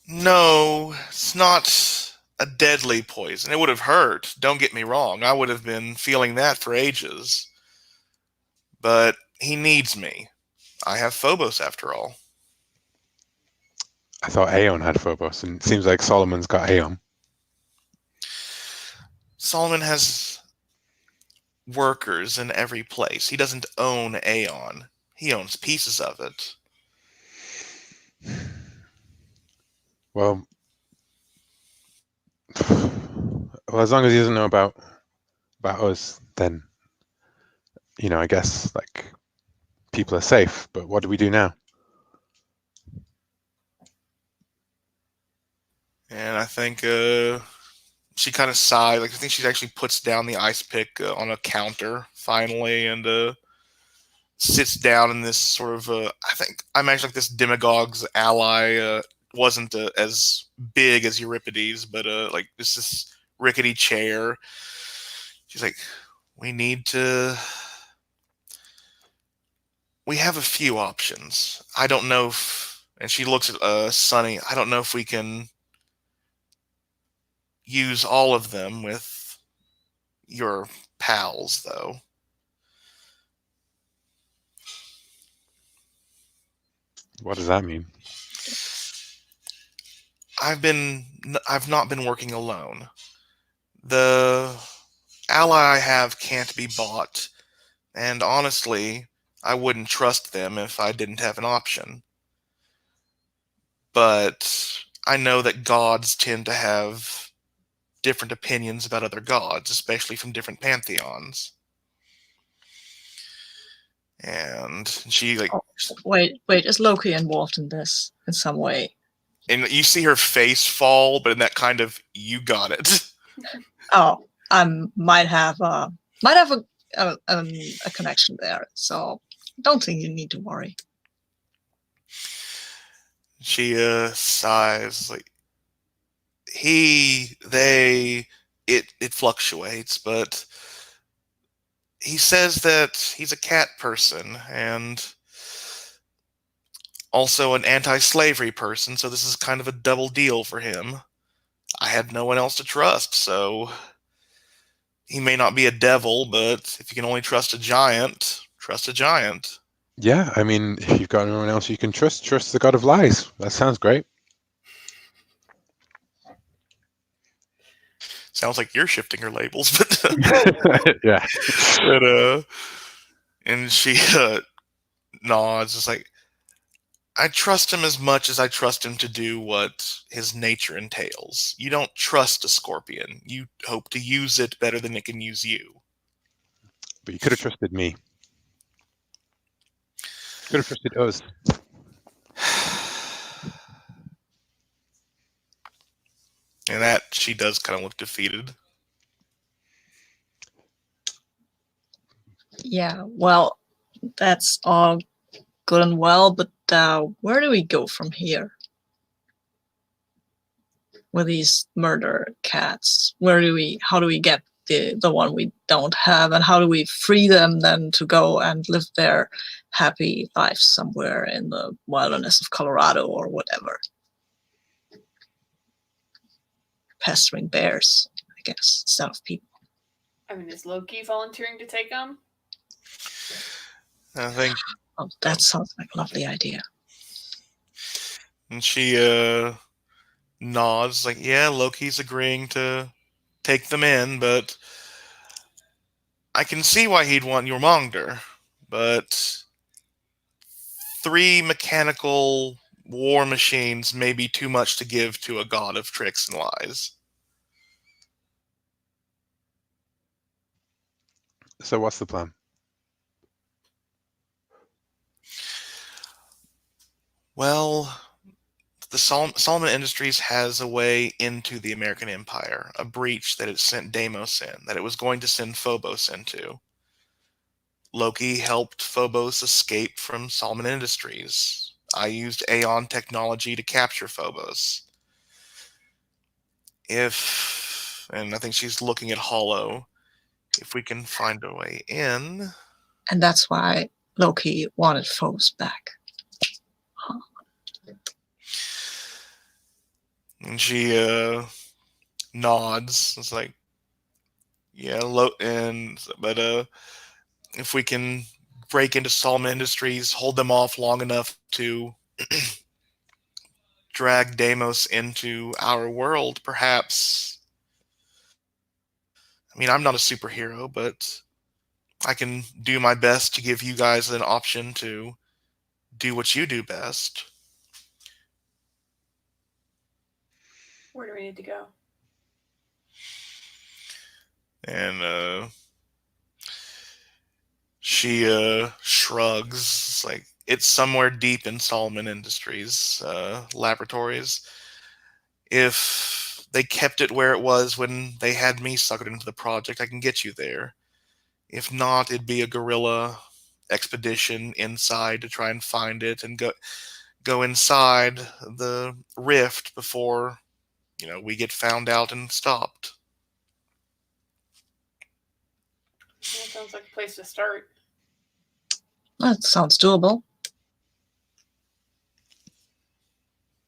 No, it's not a deadly poison. It would have hurt. Don't get me wrong. I would have been feeling that for ages. But he needs me. I have Phobos, after all. I thought Aeon had Phobos, and it seems like Solomon's got Aeon. Solomon has workers in every place. He doesn't own Aeon. He owns pieces of it. Well, as long as he doesn't know about us, then, you know, I guess, like, people are safe. But what do we do now? And I think she kind of sighed. Like, I think she actually puts down the ice pick on a counter finally, and sits down in this sort of. I think I imagine like this demagogue's ally wasn't as big as Euripides, but like this rickety chair. She's like, we need to. We have a few options. I don't know if, and she looks at Sunny. I don't know if we can use all of them with your pals, though. What does that mean? I've not been working alone. The ally I have can't be bought, and honestly, I wouldn't trust them if I didn't have an option. But I know that gods tend to have different opinions about other gods, especially from different pantheons. And she like, Wait, is Loki involved in this in some way? and you see her face fall, but in that kind of you got it. Oh, I might have a connection there, so don't think you need to worry. She sighs like it fluctuates, but he says that he's a cat person and also an anti-slavery person, so this is kind of a double deal for him. I had no one else to trust, so he may not be a devil, but if you can only trust a giant, trust a giant. Yeah, I mean, if you've got no one else you can trust the god of lies. That sounds great. Sounds like you're shifting her labels, but Yeah. but and she nods, just like, I trust him as much as I trust him to do what his nature entails. You don't trust a scorpion. You hope to use it better than it can use you. But you could have trusted me. You could have trusted us. And that she does kind of look defeated. Yeah, well, that's all good and well, but where do we go from here with these murder cats? How do we get the one we don't have, and how do we free them then to go and live their happy lives somewhere in the wilderness of Colorado or whatever? Pestering bears, I guess, instead of people. I mean, is Loki volunteering to take them? I think. Oh, that sounds like a lovely idea. And she nods, like, yeah, Loki's agreeing to take them in, but I can see why he'd want Jormungandr. But 3 mechanical war machines may be too much to give to a god of tricks and lies. So what's the plan? Well, the Solomon Industries has a way into the American Empire, a breach that it sent Deimos in, that it was going to send Phobos into. Loki helped Phobos escape from Solomon Industries. I used Aeon technology to capture Phobos. And I think she's looking at Hollow, if we can find a way in. And that's why Loki wanted Phobos back. And she nods. It's like, yeah, but if we can break into Solomon Industries, hold them off long enough to drag Deimos into our world, perhaps. I mean, I'm not a superhero, but I can do my best to give you guys an option to do what you do best. Where do we need to go? And she shrugs. It's like, it's somewhere deep in Solomon Industries laboratories. If they kept it where it was when they had me suckered into the project, I can get you there. If not, it'd be a guerrilla expedition inside to try and find it and go inside the rift before, we get found out and stopped. That sounds like a place to start. That sounds doable.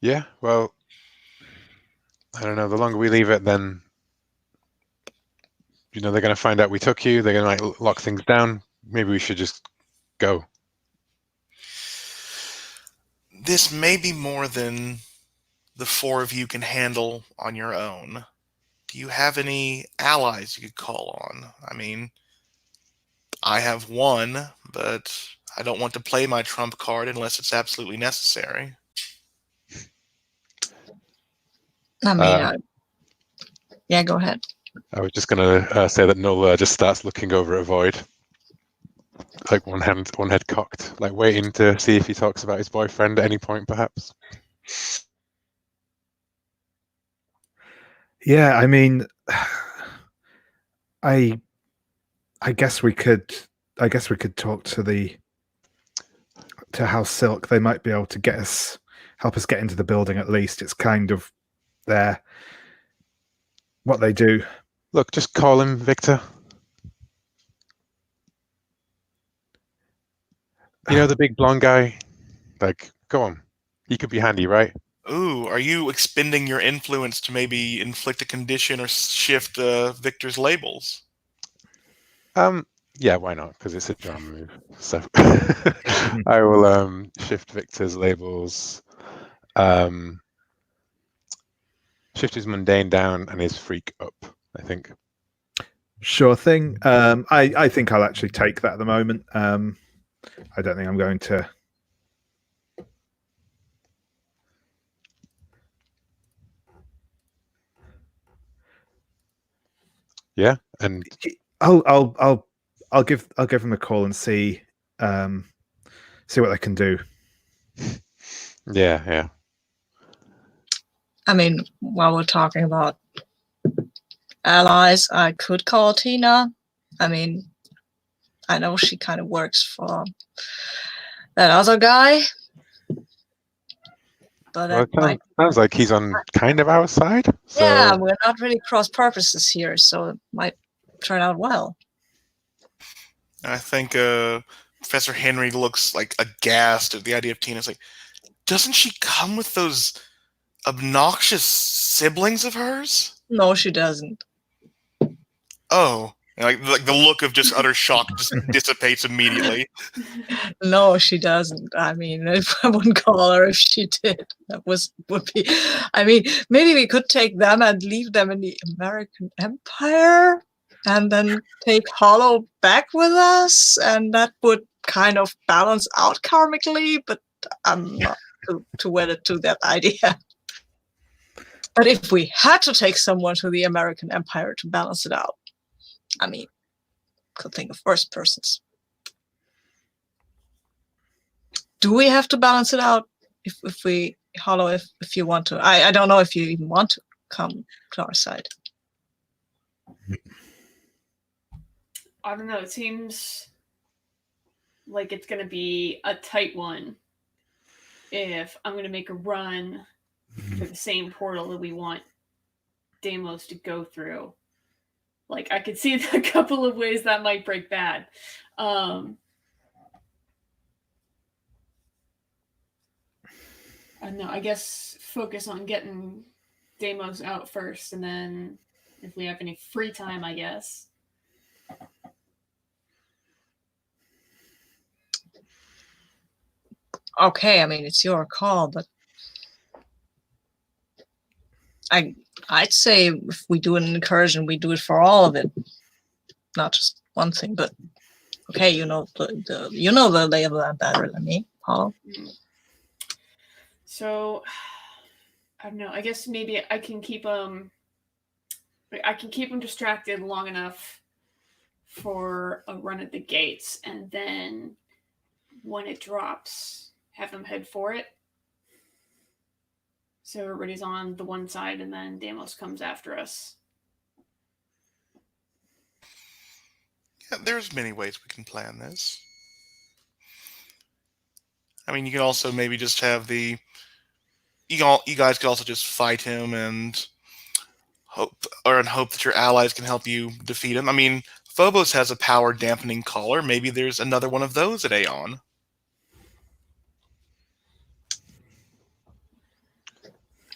Yeah, well, I don't know. The longer we leave it, then they're going to find out we took you. They're going to lock things down. Maybe we should just go. This may be more than the four of you can handle on your own. Do you have any allies you could call on? I mean, I have one, but I don't want to play my trump card unless it's absolutely necessary. I mean, yeah, go ahead. I was just going to say that Nola just starts looking over at Void, like one head cocked, like waiting to see if he talks about his boyfriend at any point, perhaps. Yeah, I mean, I guess we could talk to House Silk. They might be able to help us get into the building at least. It's kind of what they do. Look, just call him Victor. The big blonde guy? Like, go on. He could be handy, right? Ooh, are you expending your influence to maybe inflict a condition or shift Victor's labels? Yeah, why not? Because it's a drama move. So I will shift Victor's labels, shift his mundane down and his freak up, I think. Sure thing. I think I'll actually take that at the moment. I don't think I'm going to. Yeah, and I'll give them a call and see what they can do. Yeah. I mean, while we're talking about allies, I could call Tina. I mean, I know she kind of works for that other guy. But well, sounds like he's on kind of our side. So. Yeah, we're not really cross purposes here, so it might turn out well. I think Professor Henry looks like aghast at the idea of Tina. It's like, doesn't she come with those obnoxious siblings of hers? No, she doesn't. Oh, like the look of just utter shock just dissipates immediately. No, she doesn't. I mean, I wouldn't call her if she did. That would be. I mean, maybe we could take them and leave them in the American Empire, and then take Hollow back with us, and that would kind of balance out karmically. But I'm not too wedded to that idea. But if we had to take someone to the American Empire to balance it out, I mean, could think of worse persons. Do we have to balance it out if we Hollow, if you want to? I don't know if you even want to come to our side. I don't know. It seems like it's going to be a tight one if I'm going to make a run for the same portal that we want Deimos to go through. Like, I could see a couple of ways that might break bad. I don't know. I guess focus on getting Deimos out first, and then if we have any free time, I guess. Okay, I mean, it's your call, but I'd say if we do an incursion, we do it for all of it, not just one thing. But okay, you know the lay of the land better than me, Paul. So I don't know. I guess maybe I can keep them. I can keep them distracted long enough for a run at the gates, and then when it drops, have them head for it. So everybody's on the one side, and then Deimos comes after us. Yeah, there's many ways we can plan this. I mean, you can also maybe just have you guys could also just fight him and hope that your allies can help you defeat him. I mean, Phobos has a power dampening collar. Maybe there's another one of those at Aeon.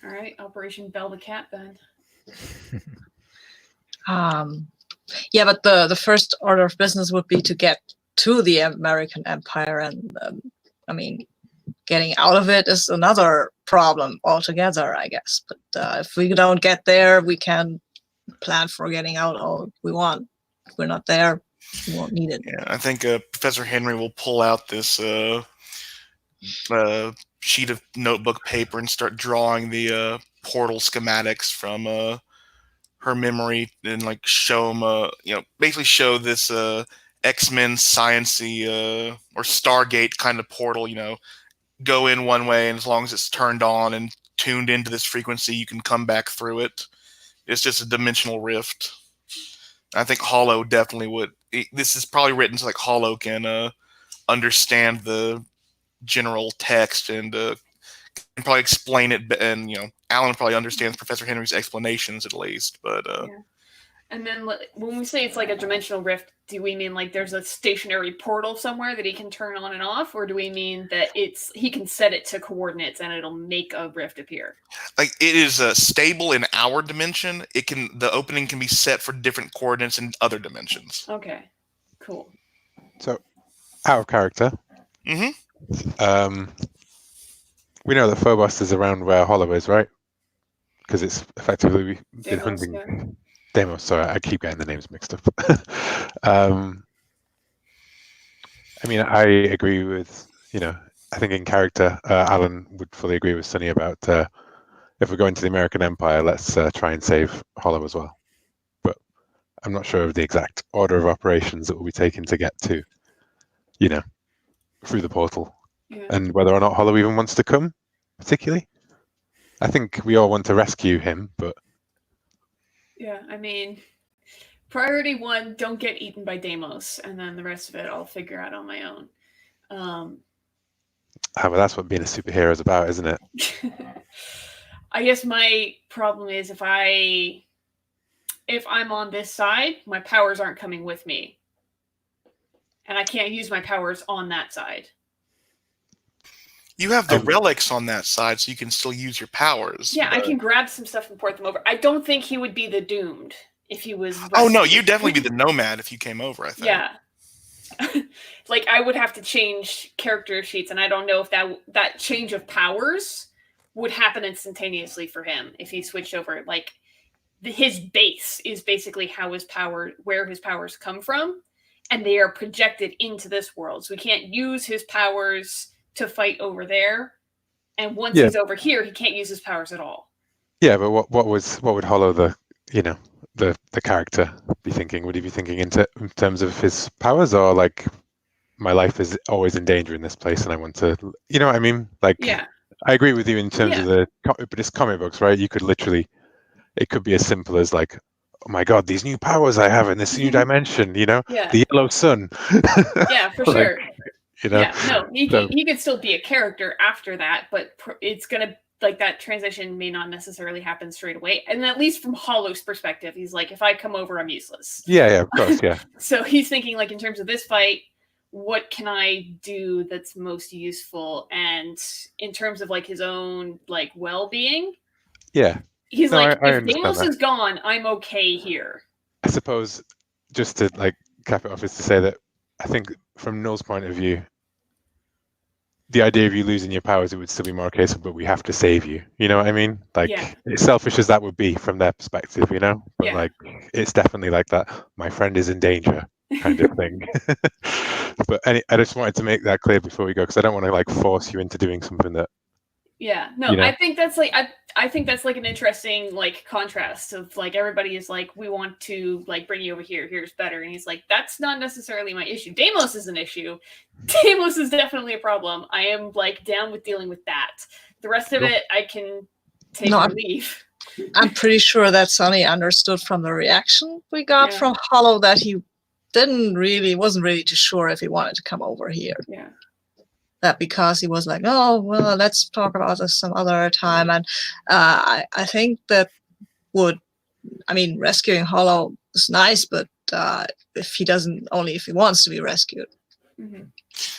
All right, Operation Bell the Cat then. Yeah, but the first order of business would be to get to the American Empire, and I mean, getting out of it is another problem altogether, I guess. But if we don't get there, we can plan for getting out all we want. If we're not there, we won't need it. Yeah, I think Professor Henry will pull out this sheet of notebook paper and start drawing the portal schematics from her memory, and like show them, basically show this X-Men science-y or Stargate kind of portal. Go in one way, and as long as it's turned on and tuned into this frequency, you can come back through it. It's just a dimensional rift. I think Hollow definitely would. This is probably written so like Hollow can understand the general text and can probably explain it, and Alan probably understands Professor Henry's explanations at least. But yeah. And then when we say it's like a dimensional rift, do we mean like there's a stationary portal somewhere that he can turn on and off, or do we mean that he can set it to coordinates and it'll make a rift appear? Like, it is stable in our dimension. The opening can be set for different coordinates in other dimensions. Okay, cool. So, out of character. Mm-hmm. We know that Phobos is around where Hollow is, right? Because it's effectively been hunting. Yeah. Deimos, sorry, I keep getting the names mixed up. I mean, I agree with, I think in character, Alan would fully agree with Sunny about if we're going to the American Empire, let's try and save Hollow as well. But I'm not sure of the exact order of operations that will be taken to get to, through the portal. Yeah. And whether or not Hollow even wants to come, particularly. I think we all want to rescue him, but... Yeah, I mean, priority 1, don't get eaten by Deimos, and then the rest of it I'll figure out on my own. Well, that's what being a superhero is about, isn't it? I guess my problem is if I'm on this side, my powers aren't coming with me. And I can't use my powers on that side. You have the relics on that side, so you can still use your powers. Yeah, I can grab some stuff and port them over. I don't think he would be the doomed if he was... Oh, no, you'd definitely be the nomad if you came over, I think. Yeah. Like, I would have to change character sheets, and I don't know if that change of powers would happen instantaneously for him if he switched over. Like, his base is basically where his powers come from, and they are projected into this world. So we can't use his powers to fight over there, and once he's over here, he can't use his powers at all. Yeah, but what would Hollow the you know, the character be thinking? Would he be thinking in terms of his powers, or like, my life is always in danger in this place and I want to, you know what I mean? Like, Yeah. I agree with you in terms Yeah. of but it's comic books, right? You could literally, it could be as simple as like, oh my God, these new powers I have in this new dimension, you know, Yeah. the yellow sun. Yeah, for Like, sure. you know, Yeah, no, so, he could still be a character after that, but it's gonna like that transition may not necessarily happen straight away. And at least from Hollow's perspective, he's like, if I come over, I'm useless. yeah, of course, yeah. So he's thinking like in terms of this fight, what can I do that's most useful? And in terms of like his own like well-being, Yeah. he's No, like, I if understand Deimos that. is gone, I'm okay here. I suppose, just to like cap it off, is to say that I think from Null's point of view, the idea of you losing your powers, it would still be more a case of, but we have to save you. You know what I mean? Like, Yeah. as selfish as that would be from their perspective, you know? But Yeah. like, it's definitely like that, my friend is in danger kind of thing. But I just wanted to make that clear before we go, because I don't want to like force you into doing something that, Yeah, no, you know. I think that's like I think that's like an interesting like contrast of like everybody is like, we want to like bring you over here, here's better, and he's like, that's not necessarily my issue. Deimos is an issue. Deimos is definitely a problem. I am like down with dealing with that. The rest of it I can take or leave. I'm pretty sure that Sonny understood from the reaction we got from Hollow that he wasn't really too sure if he wanted to come over here. Yeah. That because he was like, oh, well, let's talk about this some other time. And I think that rescuing Hollow is nice, but if he wants to be rescued. Mm-hmm.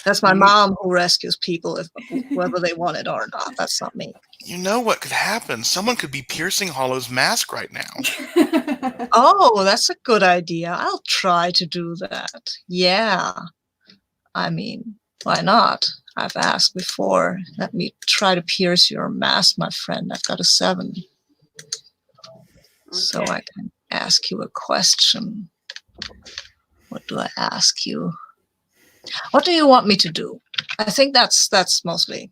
That's my mom who rescues people, whether they want it or not. That's not me. You know what could happen? Someone could be piercing Hollow's mask right now. Oh, that's a good idea. I'll try to do that. Yeah. I mean, why not? I've asked before. Let me try to pierce your mask, my friend. I've got a 7. Okay. So I can ask you a question. What do I ask you? What do you want me to do? I think that's mostly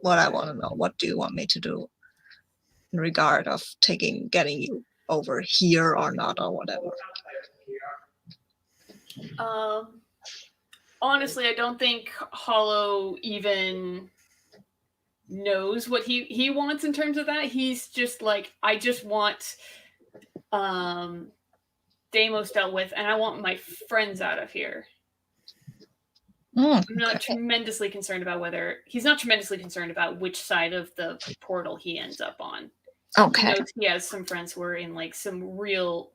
what I want to know. What do you want me to do in regard of getting you over here or not or whatever? Honestly, I don't think Hollow even knows what he wants in terms of that. He's just like, I just want Deimos dealt with, and I want my friends out of here. I'm not tremendously concerned about he's not tremendously concerned about which side of the portal he ends up on. Okay. He knows he has some friends who are in like some real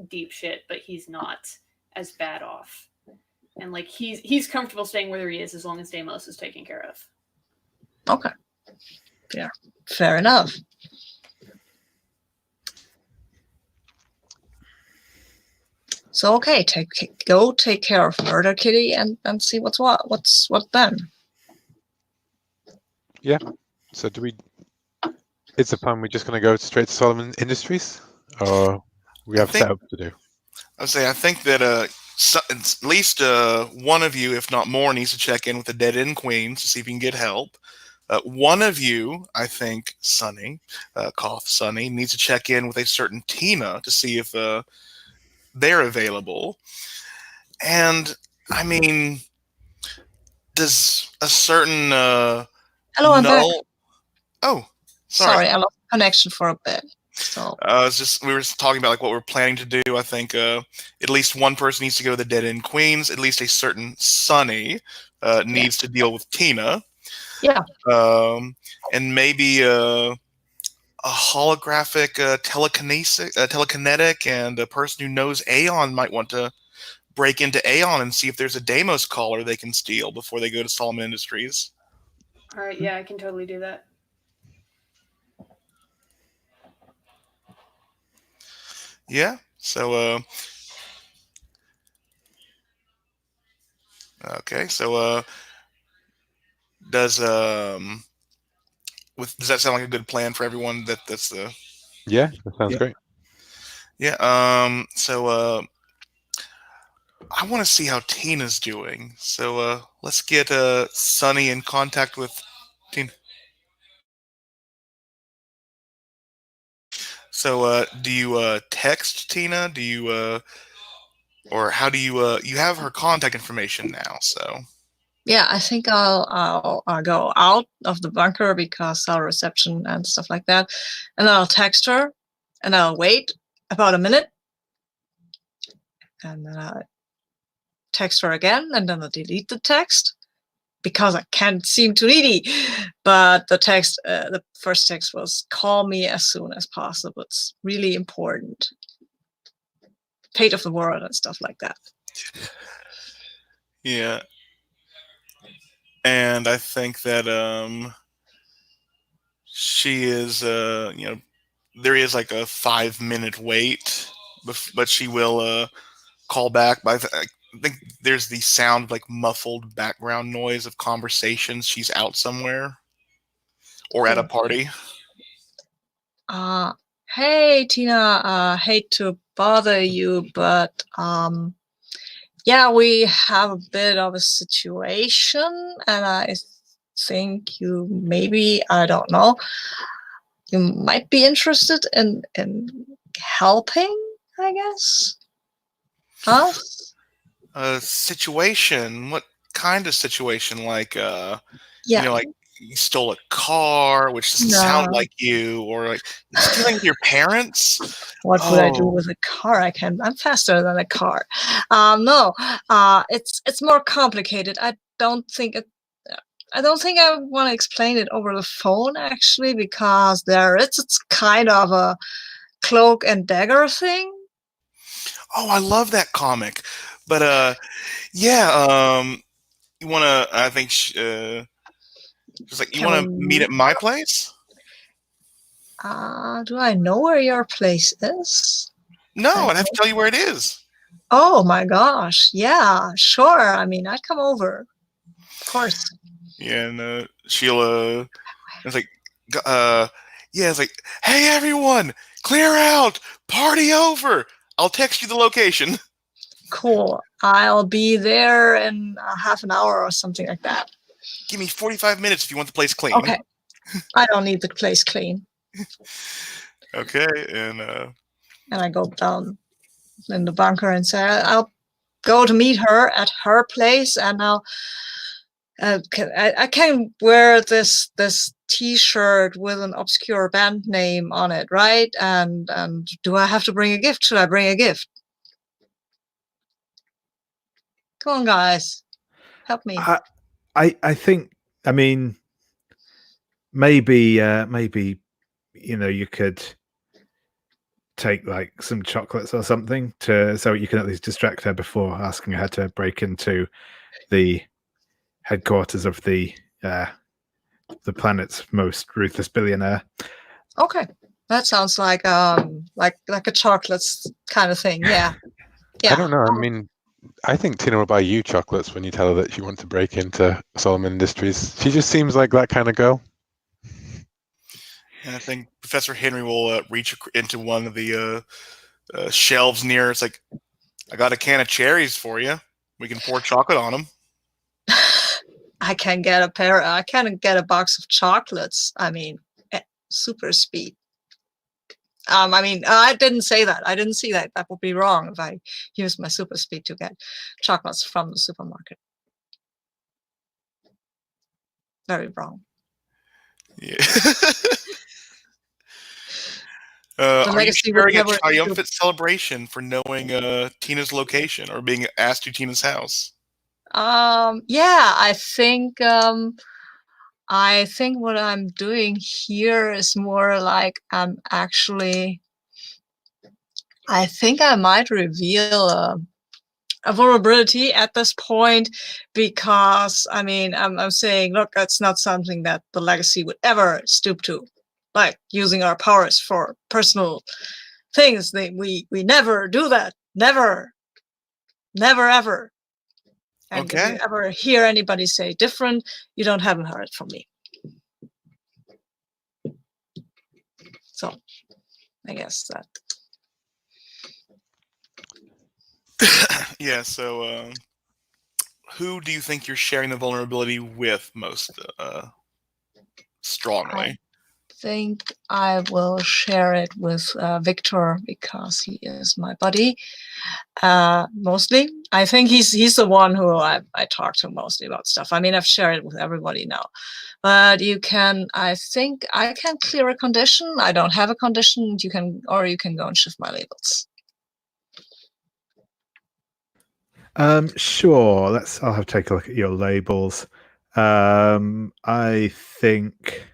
deep shit, but he's not as bad off. And like he's comfortable staying where he is as long as Deimos is taken care of. Okay. Yeah. Fair enough. So okay, go take care of Murder Kitty and see what's what then. Yeah. So is the plan we're just going to go straight to Solomon Industries, or we have setup to do? I think that at least one of you, if not more, needs to check in with the Dead End Queens to see if you can get help. One of you, I think, Sonny, needs to check in with a certain Tina to see if they're available. And I mean, does a certain hello, I'm back. Oh, sorry, I lost connection for a bit. So we were talking about like what we're planning to do. I think at least one person needs to go to the Dead End Queens. At least a certain Sonny needs to deal with Tina. Yeah. And maybe a holographic telekinetic, and a person who knows Aeon might want to break into Aeon and see if there's a Deimos collar they can steal before they go to Solomon Industries. All right, yeah, I can totally do that. Yeah. So okay. So does that sound like a good plan for everyone? That's the Yeah, that sounds great. Yeah. So I want to see how Tina's doing. So let's get Sonny in contact with Tina. So, do you text Tina? Do you or how do you have her contact information now? So Yeah, I think I'll go out of the bunker because cell reception and stuff like that, and I'll text her, and I'll wait about a minute, and then I text her again, and then I'll delete the text because I can't seem too needy. But the first text was call me as soon as possible. It's really important. Fate of the world and stuff like that. yeah, and I think that she is there is like a 5 minute wait, but she will call back. But I think there's the sound of like muffled background noise of conversations. She's out somewhere or at a Cool. party. Hey Tina, hate to bother you, but yeah, we have a bit of a situation, and I think you maybe, I don't know, you might be interested in helping, I guess. Us? A situation? What kind of situation? Like Yeah. like you stole a car, which doesn't sound No. like you, or like stealing your parents. What would I do Oh, with a car? I'm faster than a car. No, it's more complicated. I don't think I want to explain it over the phone actually, because it's kind of a cloak and dagger thing. oh, I love that comic. But yeah, you wanna? I think just like you Can wanna meet we? at my place. Do I know where your place is? No, I I'd have to don't. tell you where it is. Oh my gosh! Yeah, sure. I mean, I'd come over, of course. Yeah, and she'll it's like yeah, it's like, hey everyone, clear out, party over. I'll text you the location. Cool. I'll be there in half an hour or something like that. Give me 45 minutes if you want the place clean. Okay. I don't need the place clean. Okay, and And I go down in the bunker and say, I'll go to meet her at her place, and I can wear this T-shirt with an obscure band name on it, right? And do I have to bring a gift? Should I bring a gift? Come on, guys, help me. I think, I mean, maybe you could take like some chocolates or something so you can at least distract her before asking her to break into the headquarters of the planet's most ruthless billionaire. Okay, that sounds like a chocolates kind of thing. Yeah, yeah. I don't know. I mean, I think Tina will buy you chocolates when you tell her that you want to break into Solomon Industries. She just seems like that kind of girl. and I think Professor Henry will reach into one of the shelves near. It's like, I got a can of cherries for you. We can pour chocolate on them. I can get a box of chocolates. I mean, super speed. I mean, I didn't say that. I didn't see that. That would be wrong if I used my super speed to get chocolates from the supermarket. Very wrong. Yeah. The Are you legacy would sharing a never. triumphant celebration for knowing Tina's location or being asked to Tina's house? Yeah, I think what I'm doing here is more like I think I might reveal a vulnerability at this point, because I mean, I'm saying, look, that's not something that the legacy would ever stoop to, like using our powers for personal things. We never do that. Never, never, ever. And if you Okay. ever hear anybody say different, you haven't heard it from me. So I guess that. Yeah, so who do you think you're sharing the vulnerability with most strongly? I think I will share it with Victor because he is my buddy. Mostly, I think he's the one who I talk to mostly about stuff. I mean, I've shared it with everybody now, but you can. I think I can clear a condition. I don't have a condition. You can go and shift my labels. Sure. I'll have to take a look at your labels. I think.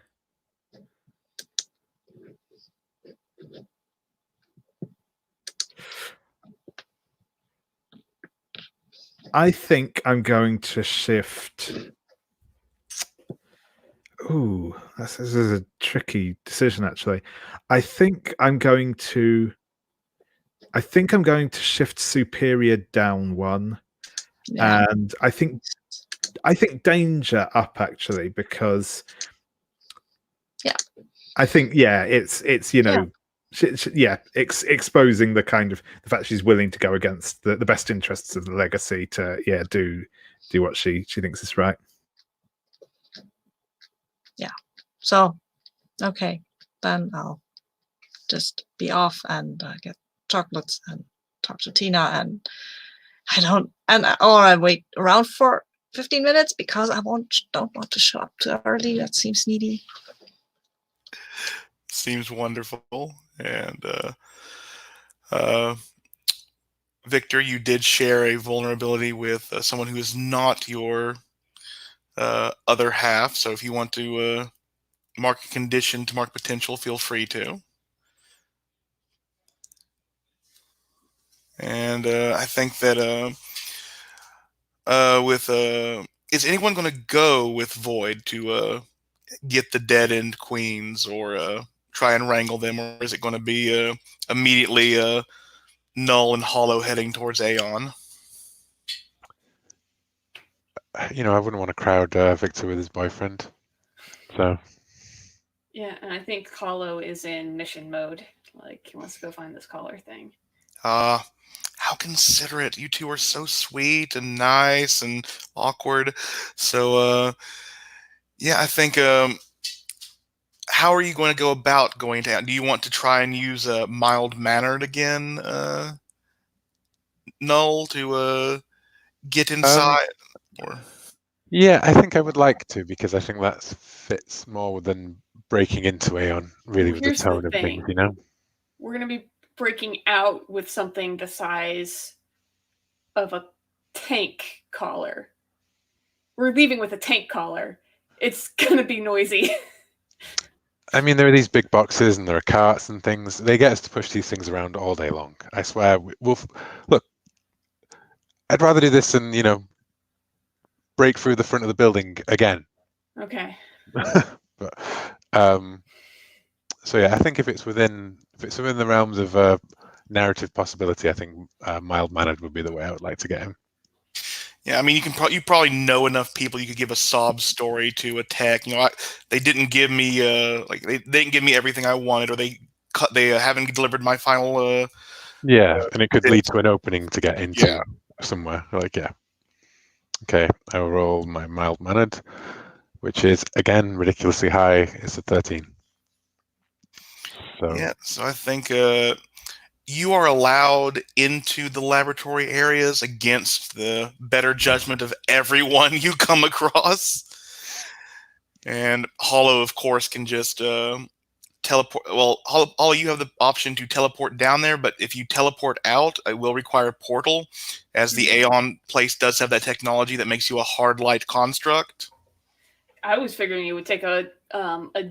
I'm going to shift. Ooh, this is a tricky decision, actually. I think I'm going to shift superior down one, Yeah. and I think danger up, actually, because I think it's exposing the kind of the fact she's willing to go against the best interests of the legacy to do what she thinks is right. Yeah. So, okay, then I'll just be off and get chocolates and talk to Tina, and I wait around for 15 minutes because I don't want to show up too early. That seems needy. Seems wonderful. And Victor, you did share a vulnerability with someone who is not your other half. So if you want to mark a condition to mark potential, feel free to. And I think that is anyone going to go with Void to get the dead end queens or try and wrangle them, or is it going to be immediately Null and Hollow heading towards Aeon? I wouldn't want to crowd Victor with his boyfriend. So. Yeah, and I think Hollow is in mission mode. Like, he wants to go find this collar thing. How considerate. You two are so sweet and nice and awkward. So, yeah, I think, how are you going to go about going to... Do you want to try and use mild-mannered again, Null, to get inside? Or... Yeah, I think I would like to, because I think that fits more than breaking into Aeon, really, with the tone of things, We're going to be breaking out with something the size of a tank collar. We're leaving with a tank collar. It's going to be noisy. I mean, there are these big boxes and there are carts and things. They get us to push these things around all day long. I swear. Look, I'd rather do this than, break through the front of the building again. Okay. But, so yeah, I think if it's within the realms of narrative possibility, I think mild-mannered would be the way I would like to get him. Yeah, I mean, you probably know enough people you could give a sob story to a tech. They didn't give me they didn't give me everything I wanted, or they haven't delivered my final. And it could lead to an opening to get into somewhere. Okay, I will roll my mild-mannered, which is again ridiculously high. It's a 13. So I think you are allowed into the laboratory areas against the better judgment of everyone you come across. And Hollow, of course, can just teleport. Well, Hollow, you have the option to teleport down there, but if you teleport out, it will require a portal, as the Aeon place does have that technology that makes you a hard light construct. I was figuring it would take a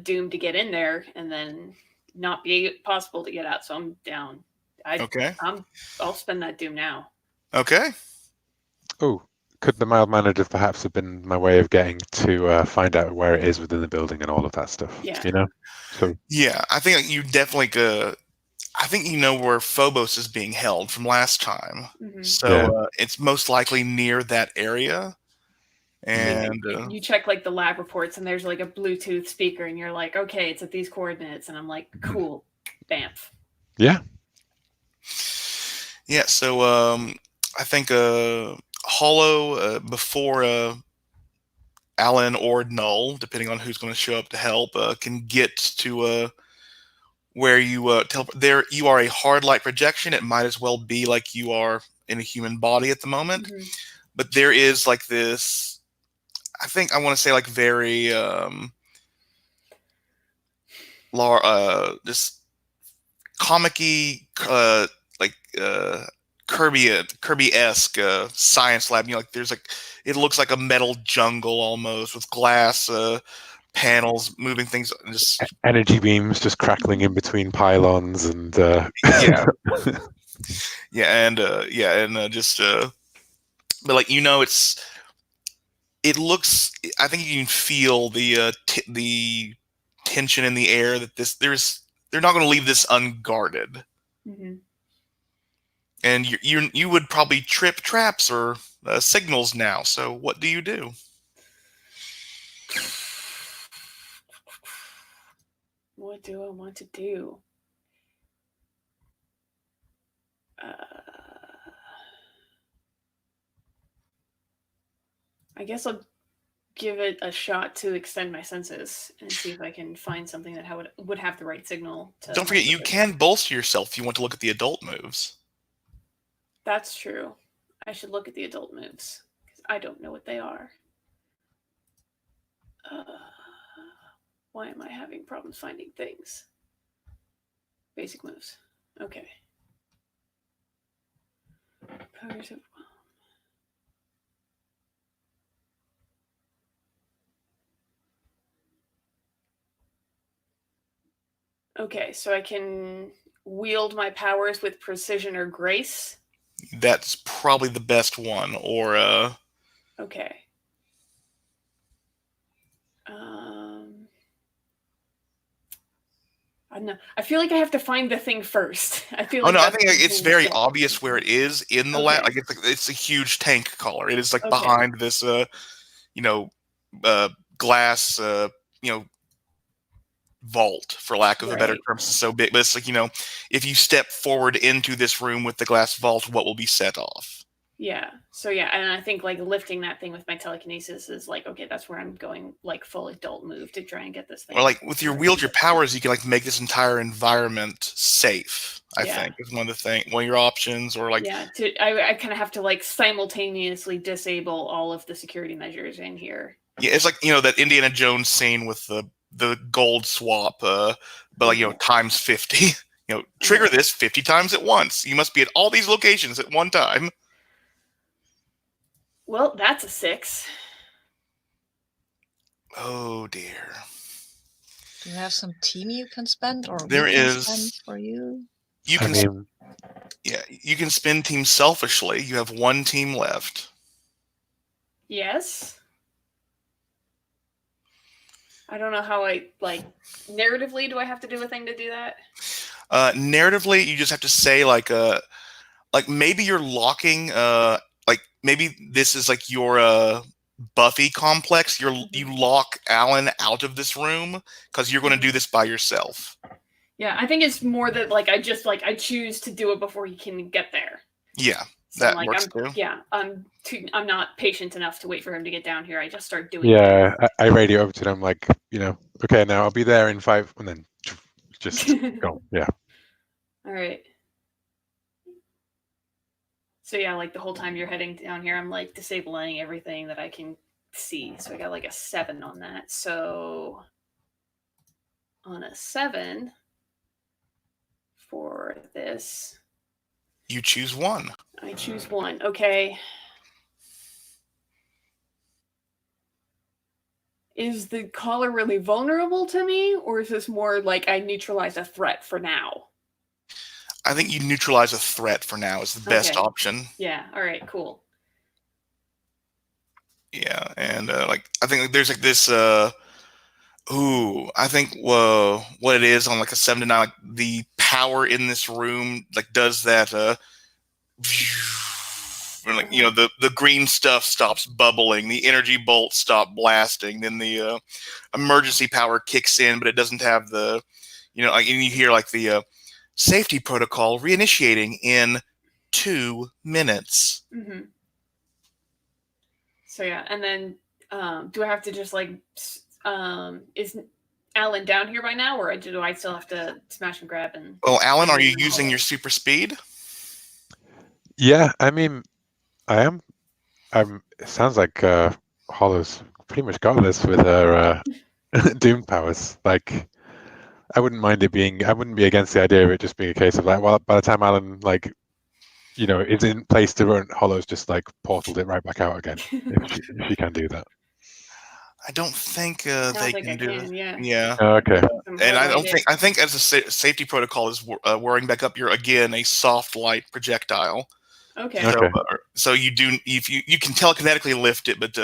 doom to get in there and then not be possible to get out, so I'm down. Okay. I'll spend that doom now. Okay. Oh, could the mild-mannered have perhaps been my way of getting to find out where it is within the building and all of that stuff? Yeah. So yeah, I think you definitely I think you know where Phobos is being held from last time. Mm-hmm. So it's most likely near that area. And you check like the lab reports, and there's like a Bluetooth speaker, and you're like, okay, it's at these coordinates, and I'm like, cool, bamf. Yeah. Yeah. So I think Hollow before Alan or Null, depending on who's going to show up to help, can get to where you there. You are a hard light projection. It might as well be like you are in a human body at the moment. Mhm. But there is like this. I think I want to say like very this comic-y like Kirby-esque science lab. You know, like there's like it looks like a metal jungle almost with glass panels moving things. Just Energy beams just crackling in between pylons and yeah, and just but like it looks. I think you can feel the tension in the air that they're not going to leave this unguarded. Mhm. And you would probably trip traps or signals now. So what do you do? What do I want to do? I guess I'll give it a shot to extend my senses and see if I can find something that would have the right signal. Don't forget, you can bolster yourself if you want to look at the adult moves. That's true. I should look at the adult moves because I don't know what they are. Why am I having problems finding things? Basic moves. Okay. Powers of... Okay, so I can wield my powers with precision or grace. That's probably the best one. Or Okay. I don't know. I feel like I have to find the thing first. I feel like I think it's very obvious where it is in the lab. Okay. Like it's a huge tank collar. It is like Okay. behind this glass vault, for lack of a better Right. term. It's so big, but it's like, if you step forward into this room with the glass vault, what will be set off? Yeah. So yeah, and I think like lifting that thing with my telekinesis is like, okay, that's where I'm going, like full adult move to try and get this thing. Or like with your wield your powers, you can like make this entire environment safe. I think is one of your options. Or like I kind of have to like simultaneously disable all of the security measures in here. Yeah, it's like that Indiana Jones scene with the gold swap, but like times 50. Trigger this 50 times at once. You must be at all these locations at one time. Well, that's a 6. Oh dear. Do you have some team you can spend, or There we can is spend for you? You can you can spend team selfishly. You have one team left. Yes. I don't know how narratively do I have to do a thing to do that? Narratively, you just have to say like maybe you're locking like maybe this is like your Buffy complex. You lock Alan out of this room because you're going to do this by yourself. Yeah, I think it's more that like I choose to do it before he can get there. Yeah, so that works too. Yeah, I'm not patient enough to wait for him to get down here. I just start doing. Yeah, I radio over to them like, okay, now I'll be there in 5, and then just go. Yeah. All right. So yeah, like the whole time you're heading down here, I'm like disabling everything that I can see. So I got like a 7 on that. So on a 7 for this, you choose one. I choose one. Okay. Is the collar really vulnerable to me, or is this more like I neutralize a threat for now? I think you neutralize a threat for now is the best option. Yeah. All right. Cool. Yeah, and like I think there's like this. I think what it is on like a 7 to 9, like the power in this room like does that. And like the green stuff stops bubbling, the energy bolts stop blasting, then the emergency power kicks in, but it doesn't have the like, and you hear like the safety protocol reinitiating in 2 minutes. Mm-hmm. So yeah, and then do I have to just like is Alan down here by now, or do I still have to smash and grab and? Oh, Alan, are you using your super speed? Yeah, I mean, I am. It sounds like Hollow's pretty much got this with her Doom powers. Like, I wouldn't mind it being. I wouldn't be against the idea of it just being a case of like, well, by the time Alan like, is in place to run, Hollow's just like portaled it right back out again. if she can do that. I don't think I don't they think can I do can. it. Yeah. Yeah. Oh, okay. And I don't think. I think as a safety protocol is whirring back up. You're again a soft light projectile. Okay. Okay. So you do if you can telekinetically lift it, but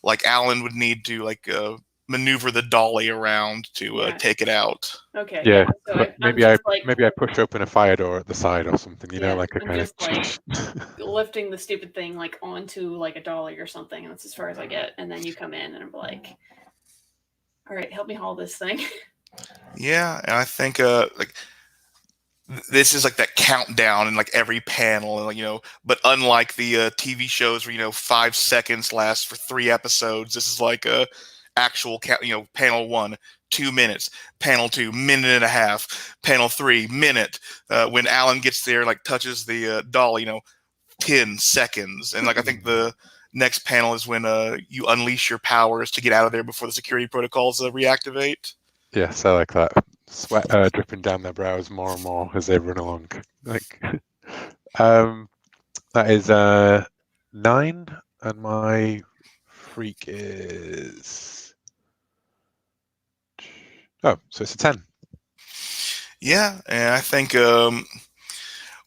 like Alan would need to like maneuver the dolly around to take it out. Okay. Yeah. So maybe I push open a fire door at the side or something. Like a I'm kind just of. like lifting the stupid thing like onto like a dolly or something, and that's as far as I get. And then you come in, and I'm like, "All right, help me haul this thing." Yeah, and I think like this is like that countdown in like every panel, and like but unlike the TV shows where 5 seconds lasts for 3 episodes, this is like a actual count. Panel 1, 2 minutes. Panel 2, minute and a half. Panel 3, minute. When Alan gets there, like touches the doll, 10 seconds. And like I think the next panel is when you unleash your powers to get out of there before the security protocols reactivate. Yes, I like that. Sweat dripping down their brows more and more as they run along. Like, that is 9, and my freak is so it's a 10. Yeah, and I think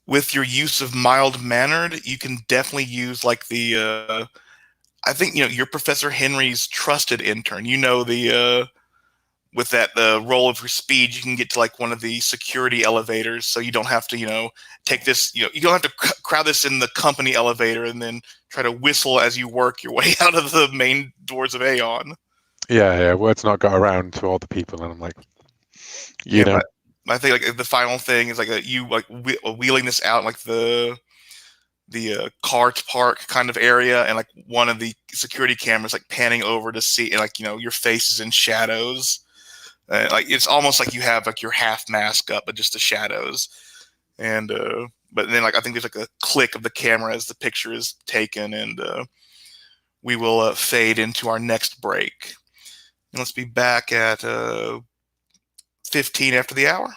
with your use of mild mannered, you can definitely use like the. I think you're Professor Henry's trusted intern. The with that roll of your speed, you can get to like one of the security elevators, so you don't have to take this. You don't have to crowd this in the company elevator and then try to whistle as you work your way out of the main doors of Aeon. Yeah. Word's not got around to all the people, and I'm like, But I think like the final thing is like you like wheeling this out in, like the cart park kind of area, and like one of the security cameras like panning over to see, and like your face is in shadows. Like it's almost like you have like your half mask up, but just the shadows. And but then like I think there's like a click of the camera as the picture is taken, and we will fade into our next break. And let's be back at 15 after the hour.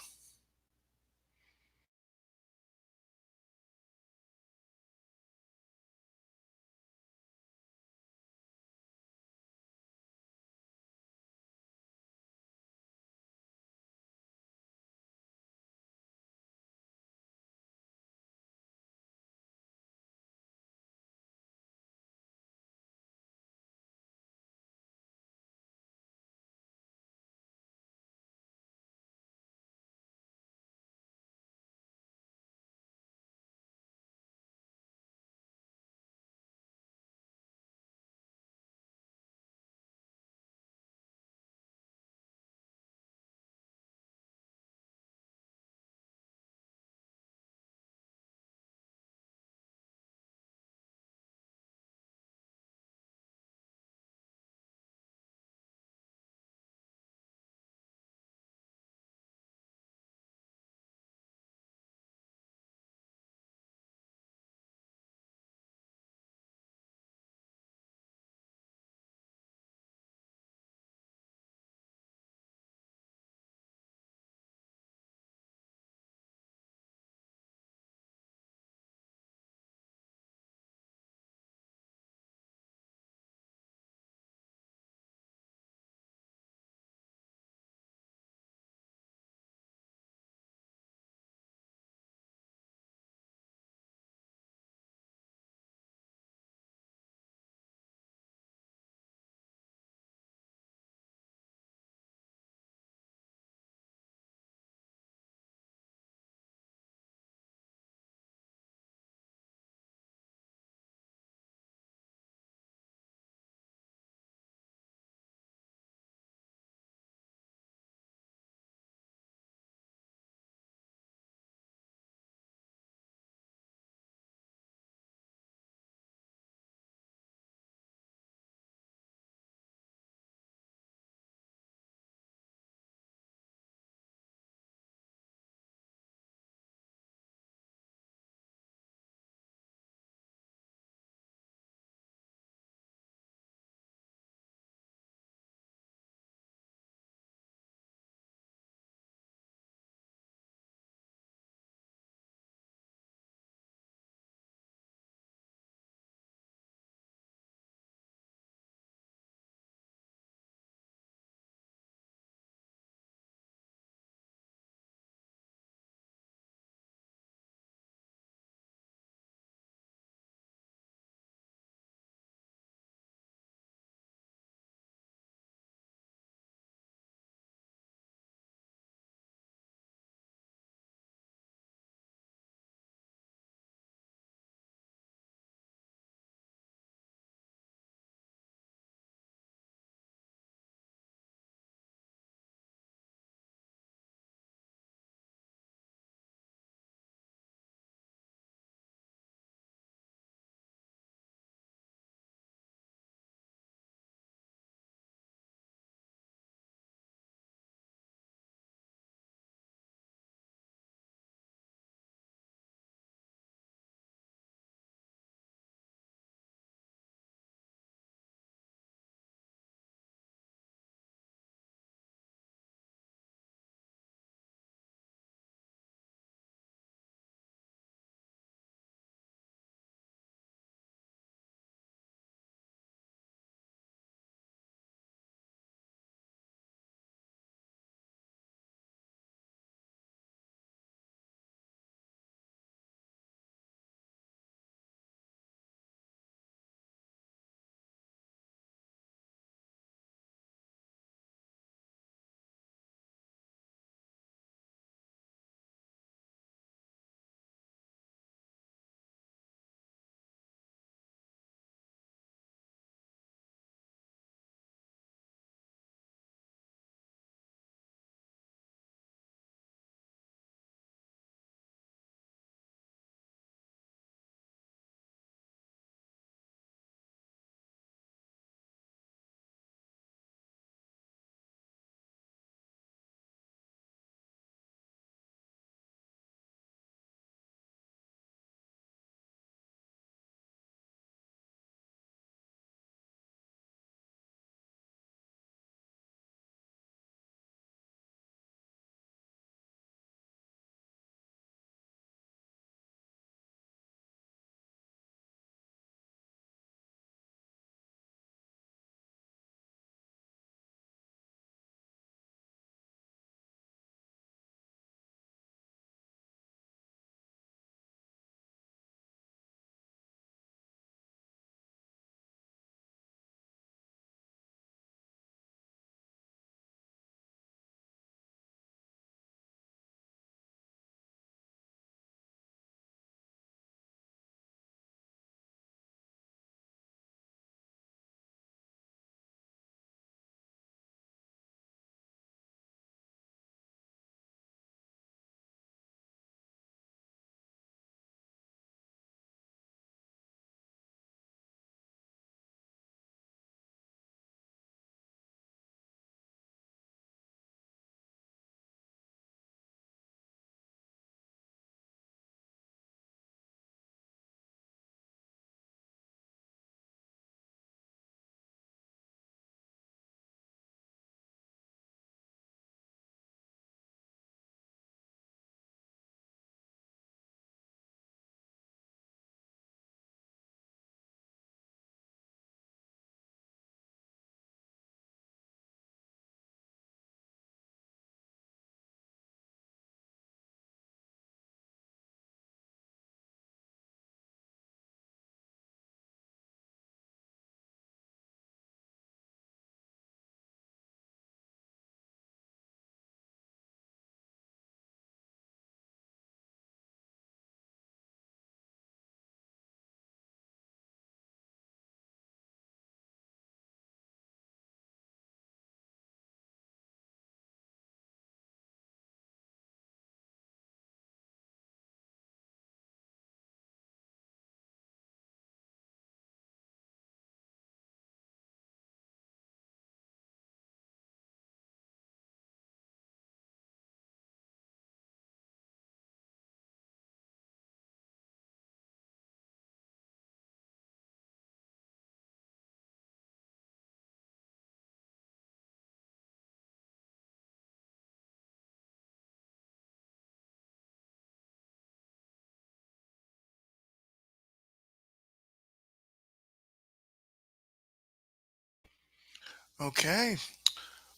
Okay,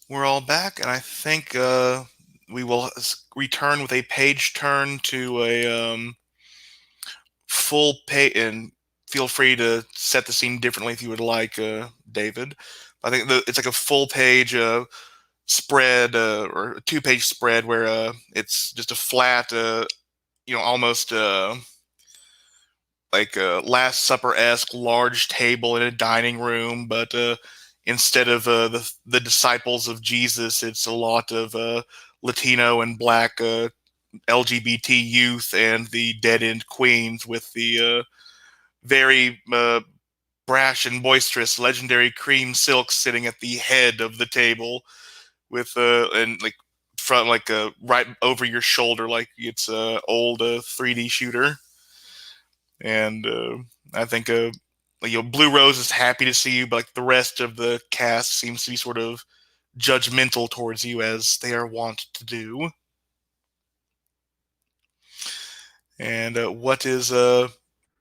we're all back, and I think we will return with a page turn to a full page. And feel free to set the scene differently if you would like, David. I think it's like a full page spread or a 2-page spread where it's just a flat, almost like a Last Supper-esque large table in a dining room, but instead of the disciples of Jesus, it's a lot of Latino and Black LGBT youth and the dead-end queens with the very brash and boisterous legendary Cream Silk sitting at the head of the table with and like front like right over your shoulder like it's a old 3D shooter. And I think Blue Rose is happy to see you, but like the rest of the cast seems to be sort of judgmental towards you as they are wont to do. And what is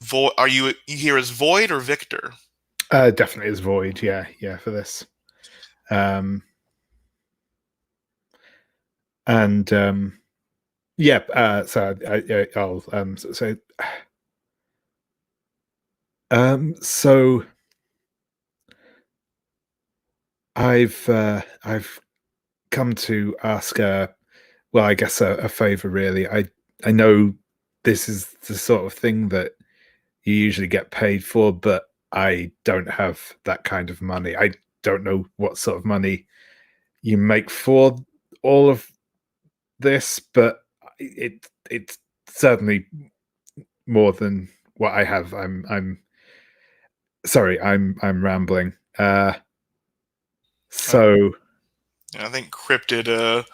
Void? Are you here as Void or Victor? Definitely as Void. Yeah, for this. So I've come to ask I guess a favor really. I know this is the sort of thing that you usually get paid for, but I don't have that kind of money. I don't know what sort of money you make for all of this, but it's certainly more than what I have. I'm sorry, I'm rambling. So I think Cryptid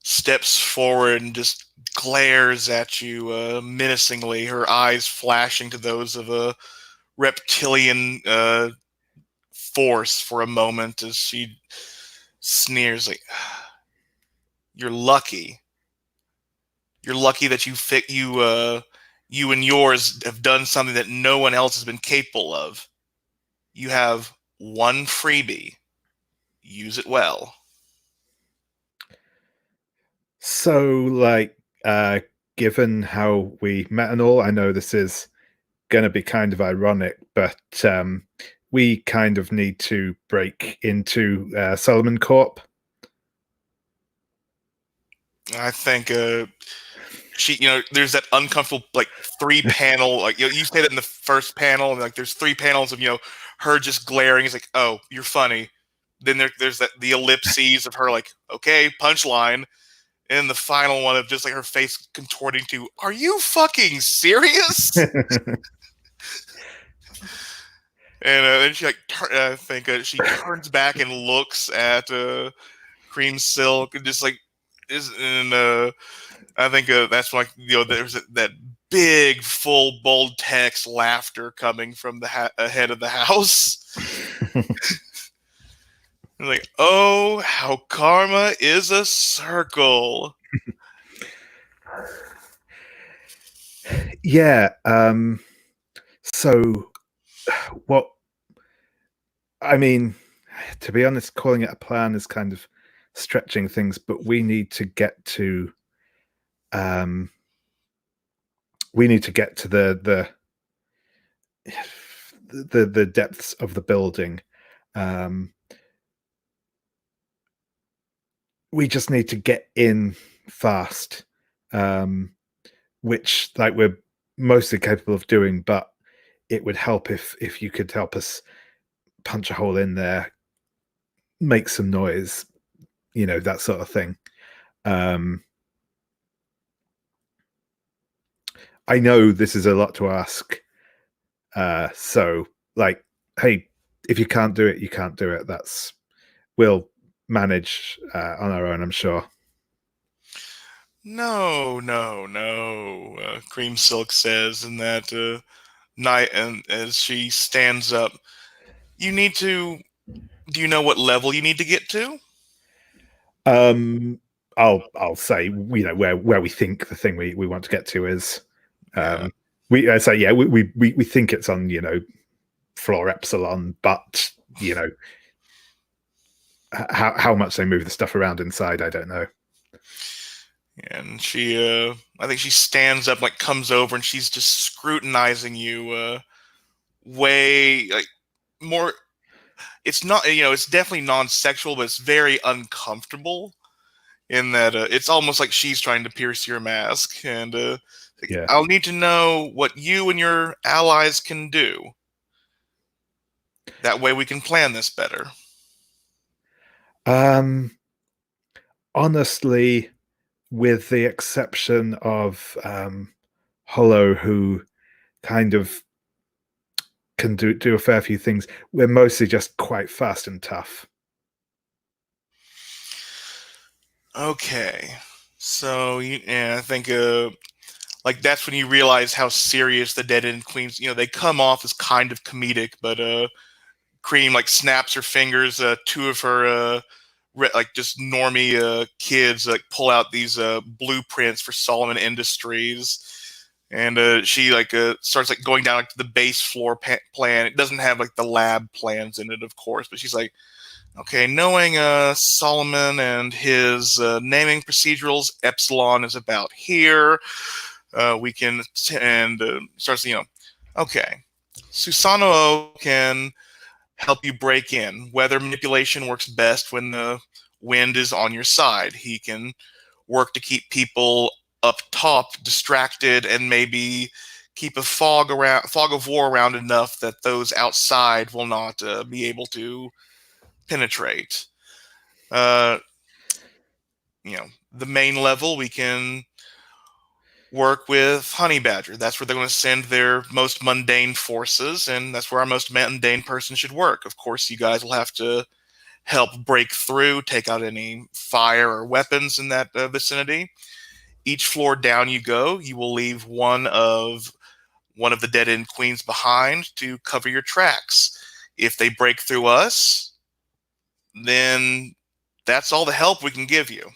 steps forward and just glares at you menacingly, her eyes flashing to those of a reptilian force for a moment as she sneers like, "You're lucky. You're lucky that you and yours have done something that no one else has been capable of. You have one freebie. Use it well." So, given how we met and all, I know this is going to be kind of ironic, but we kind of need to break into Solomon Corp. I think she, there's that uncomfortable 3-panel, you say that in the first panel, and there's 3 panels of her just glaring. It's like, oh, you're funny. Then there's the ellipses of her okay, punchline. And the final one of just her face contorting to, "Are you fucking serious?" And then she I think she turns back and looks at Cream Silk and just I think that's when there's that big full bold text laughter coming from the head of the house. Like, oh, how karma is a circle. Yeah. So, what? I mean, to be honest, calling it a plan is kind of stretching things, but we need to get to. We need to get to the depths of the building. We just need to get in fast, which we're mostly capable of doing, but it would help if you could help us punch a hole in there, make some noise, that sort of thing. I know this is a lot to ask. So hey, if you can't do it, you can't do it. We'll manage on our own, I'm sure. No. Cream Silk says in that night, and as she stands up, you need to. Do you know what level you need to get to? I'll say where we think the thing we want to get to is. We think it's on floor epsilon, but how much they move the stuff around inside, I don't know. And she, I think she stands up, like comes over, and she's just scrutinizing you, way like more. It's not, it's definitely non-sexual, but it's very uncomfortable in that it's almost like she's trying to pierce your mask. And Yeah. I'll need to know what you and your allies can do. That way we can plan this better. Honestly, with the exception of Hollow, who kind of can do a fair few things, we're mostly just quite fast and tough. Okay, so I think like that's when you realize how serious the Dead End Queens. They come off as kind of comedic, but Cream like snaps her fingers. Two of her like just normie kids like pull out these blueprints for Solomon Industries. And she like starts like going down like, to the base floor plan. It doesn't have like the lab plans in it, of course, but she's like, okay, knowing Solomon and his naming procedurals, Epsilon is about here. We can and starts, okay, Susanoo can help you break in. Weather manipulation works best when the wind is on your side. He can work to keep people up top distracted and maybe keep a fog of war around enough that those outside will not be able to penetrate. The main level, we can work with Honey Badger. That's where they're going to send their most mundane forces, and that's where our most mundane person should work. Of course, you guys will have to help break through, take out any fire or weapons in that vicinity. Each floor down you go, you will leave one of the Dead End Queens behind to cover your tracks. If they break through us, then that's all the help we can give you.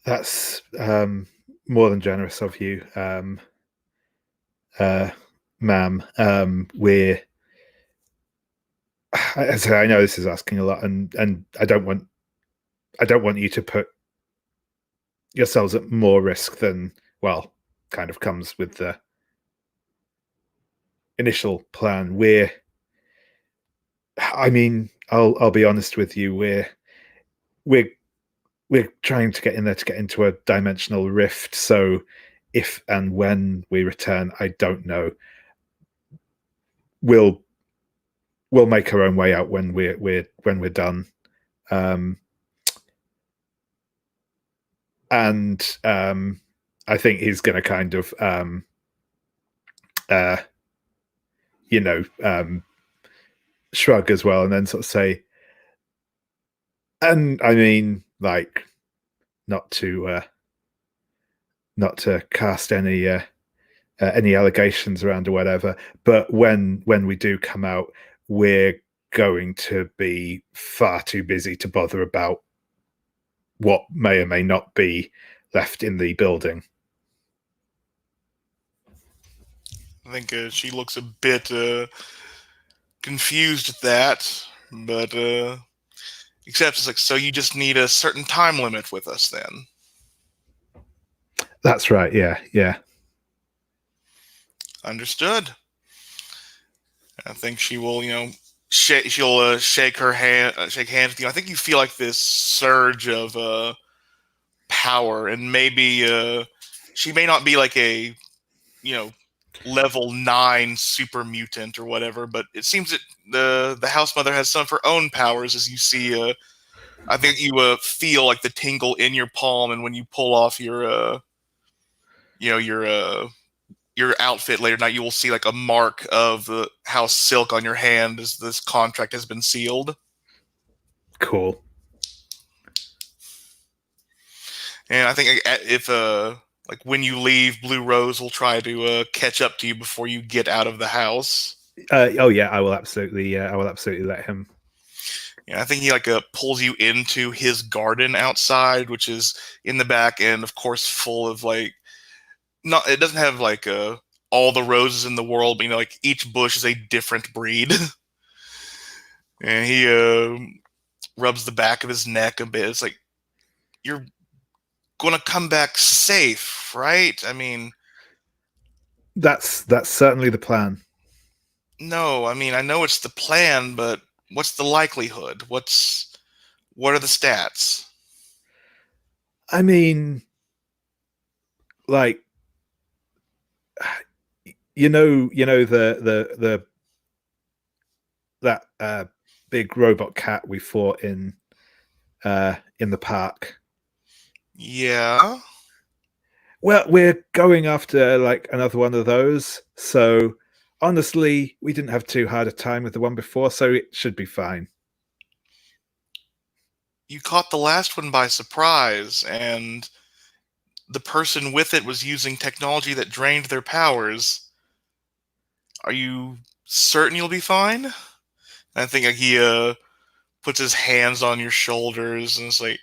That's more than generous of you, ma'am. I know this is asking a lot, and I don't want you to put yourselves at more risk than, well, kind of comes with the initial plan. I'll be honest with you, we're trying to get in there to get into a dimensional rift. So if and when we return, I don't know. We'll make our own way out when we're done. And I think he's going to kind of shrug as well, and then sort of say, and I mean, like, not to cast any allegations around or whatever, but when we do come out, we're going to be far too busy to bother about what may or may not be left in the building. I think she looks a bit confused at that, but except it's like, so you just need a certain time limit with us then. That's right. Yeah. Understood. I think she will, she'll shake hands with you. I think you feel like this surge of power, and maybe she may not be like a, level 9 super mutant or whatever, but it seems that the house mother has some of her own powers. As you see, I think you feel like the tingle in your palm, and when you pull off your your outfit later tonight, you will see like a mark of the House Silk on your hand as this contract has been sealed. Cool. And I think if like when you leave, Blue Rose will try to catch up to you before you get out of the house. Oh yeah, I will absolutely let him. Yeah, I think he like pulls you into his garden outside, which is in the back, and of course full of like, not, it doesn't have like all the roses in the world, but like each bush is a different breed. And he rubs the back of his neck a bit. It's like, you're going to come back safe, right? I mean, That's certainly the plan. no, I mean, I know it's the plan, but what's the likelihood? What are the stats? I mean, like, the that big robot cat we fought in the park. Yeah. Well, we're going after like another one of those. So honestly, we didn't have too hard a time with the one before, so it should be fine. You caught the last one by surprise, and the person with it was using technology that drained their powers. Are you certain you'll be fine? And I think like, he puts his hands on your shoulders and is like,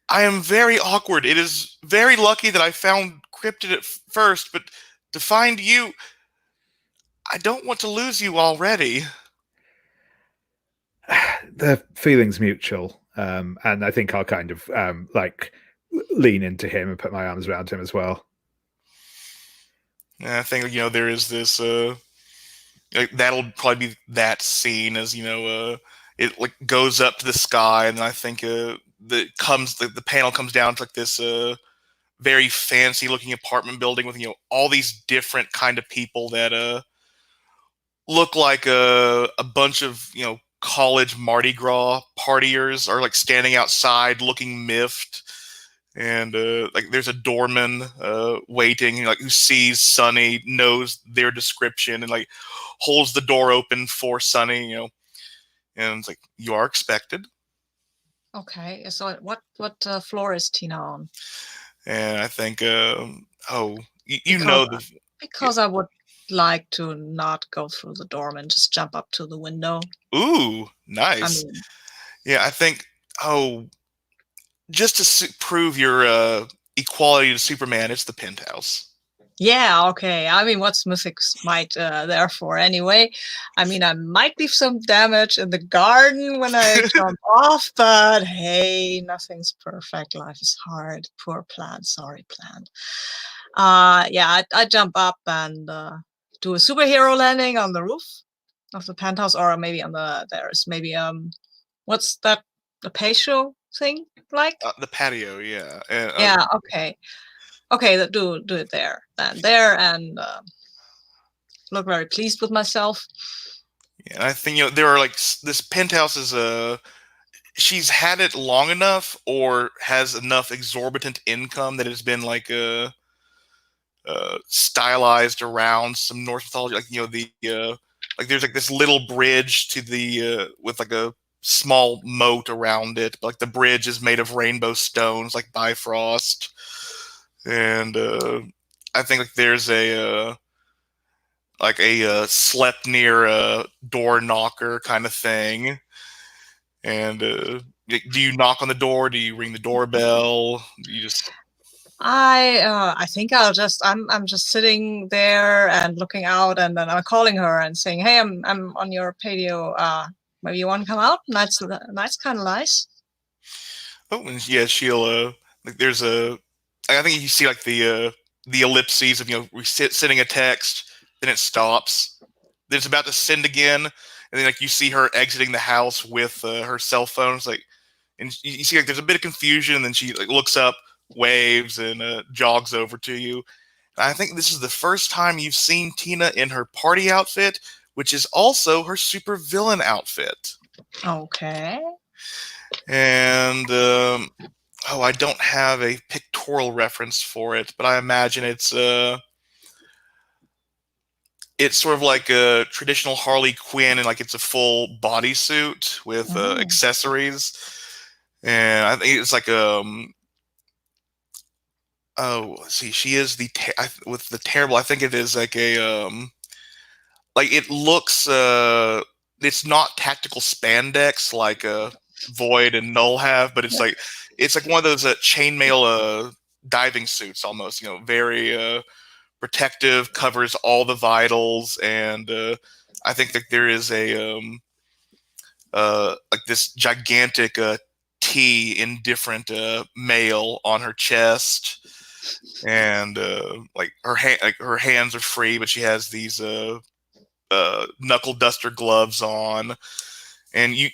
I am very awkward. It is very lucky that I found Cryptid at first, but to find you, I don't want to lose you already. The feeling's mutual, and I think I'll kind of like lean into him and put my arms around him as well. And I think there is this like, that'll probably be that scene as it like goes up to the sky, and then I think the panel comes down to like this very fancy looking apartment building with all these different kind of people that look like a bunch of college Mardi Gras partiers are like standing outside looking miffed, and like there's a doorman waiting, like who sees Sunny, knows their description, and like holds the door open for Sunny, and it's like, you are expected. Okay, so what floor is Tina on? And I think Because I would like to not go through the door and just jump up to the window. Ooh, nice. I mean, yeah, I think just to prove your equality to Superman, it's the penthouse. yeah, okay. I mean, what's Mythic's might there for anyway? I mean, I might leave some damage in the garden when I jump off, but hey, nothing's perfect. Life is hard. Poor plant. Sorry, plant. Yeah, I jump up and do a superhero landing on the roof of the penthouse, or maybe on there's maybe what's that, the patio thing like? The patio, yeah. And, yeah, okay. Okay, do it there and look very pleased with myself. Yeah, and I think there are like this penthouse is she's had it long enough or has enough exorbitant income that it's been like stylized around some Norse mythology, like the like there's like this little bridge to the with like a small moat around it, but like the bridge is made of rainbow stones like Bifrost, and I think like there's a slept near door knocker kind of thing. And do you knock on the door? Do you ring the doorbell? Do you just I think I'm just sitting there and looking out, and then I'm calling her and saying, "Hey, I'm on your patio. Maybe you want to come out? Night's kind of nice." Oh, and yeah, she'll like there's a I think you see like the ellipses of sending a text, then it stops, then it's about to send again, and then like you see her exiting the house with her cell phone. It's like, and you see like there's a bit of confusion, and then she like looks up, waves, and jogs over to you. And I think this is the first time you've seen Tina in her party outfit, which is also her super villain outfit. Okay. And I don't have a pictorial reference for it, but I imagine it's sort of like a traditional Harley Quinn, and like it's a full bodysuit with accessories. And I think it's like let's see, she is with the terrible. I think it is like a like it looks it's not tactical spandex like Void and Null have, but it's like one of those chainmail diving suits almost. Very protective, covers all the vitals, and I think that there is like this gigantic T in different mail on her chest, and like her hands are free, but she has these knuckle duster gloves on, and you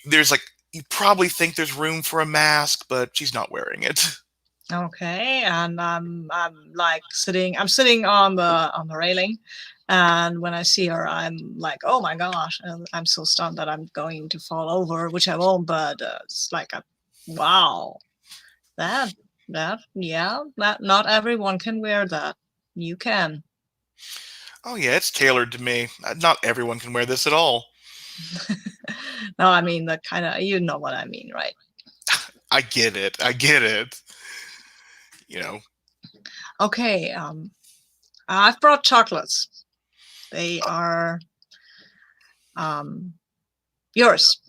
probably think there's room for a mask, but she's not wearing it. Okay, and I'm like sitting on the railing, and when I see her, I'm like, oh my gosh, and I'm so stunned that I'm going to fall over, which I won't, but it's like wow, that yeah, that not everyone can wear that. You can. Oh yeah, it's tailored to me. Not everyone can wear this at all. No, I mean the kind of, you know what I mean, right? I get it. I get it. Okay, I've brought chocolates. They are yours.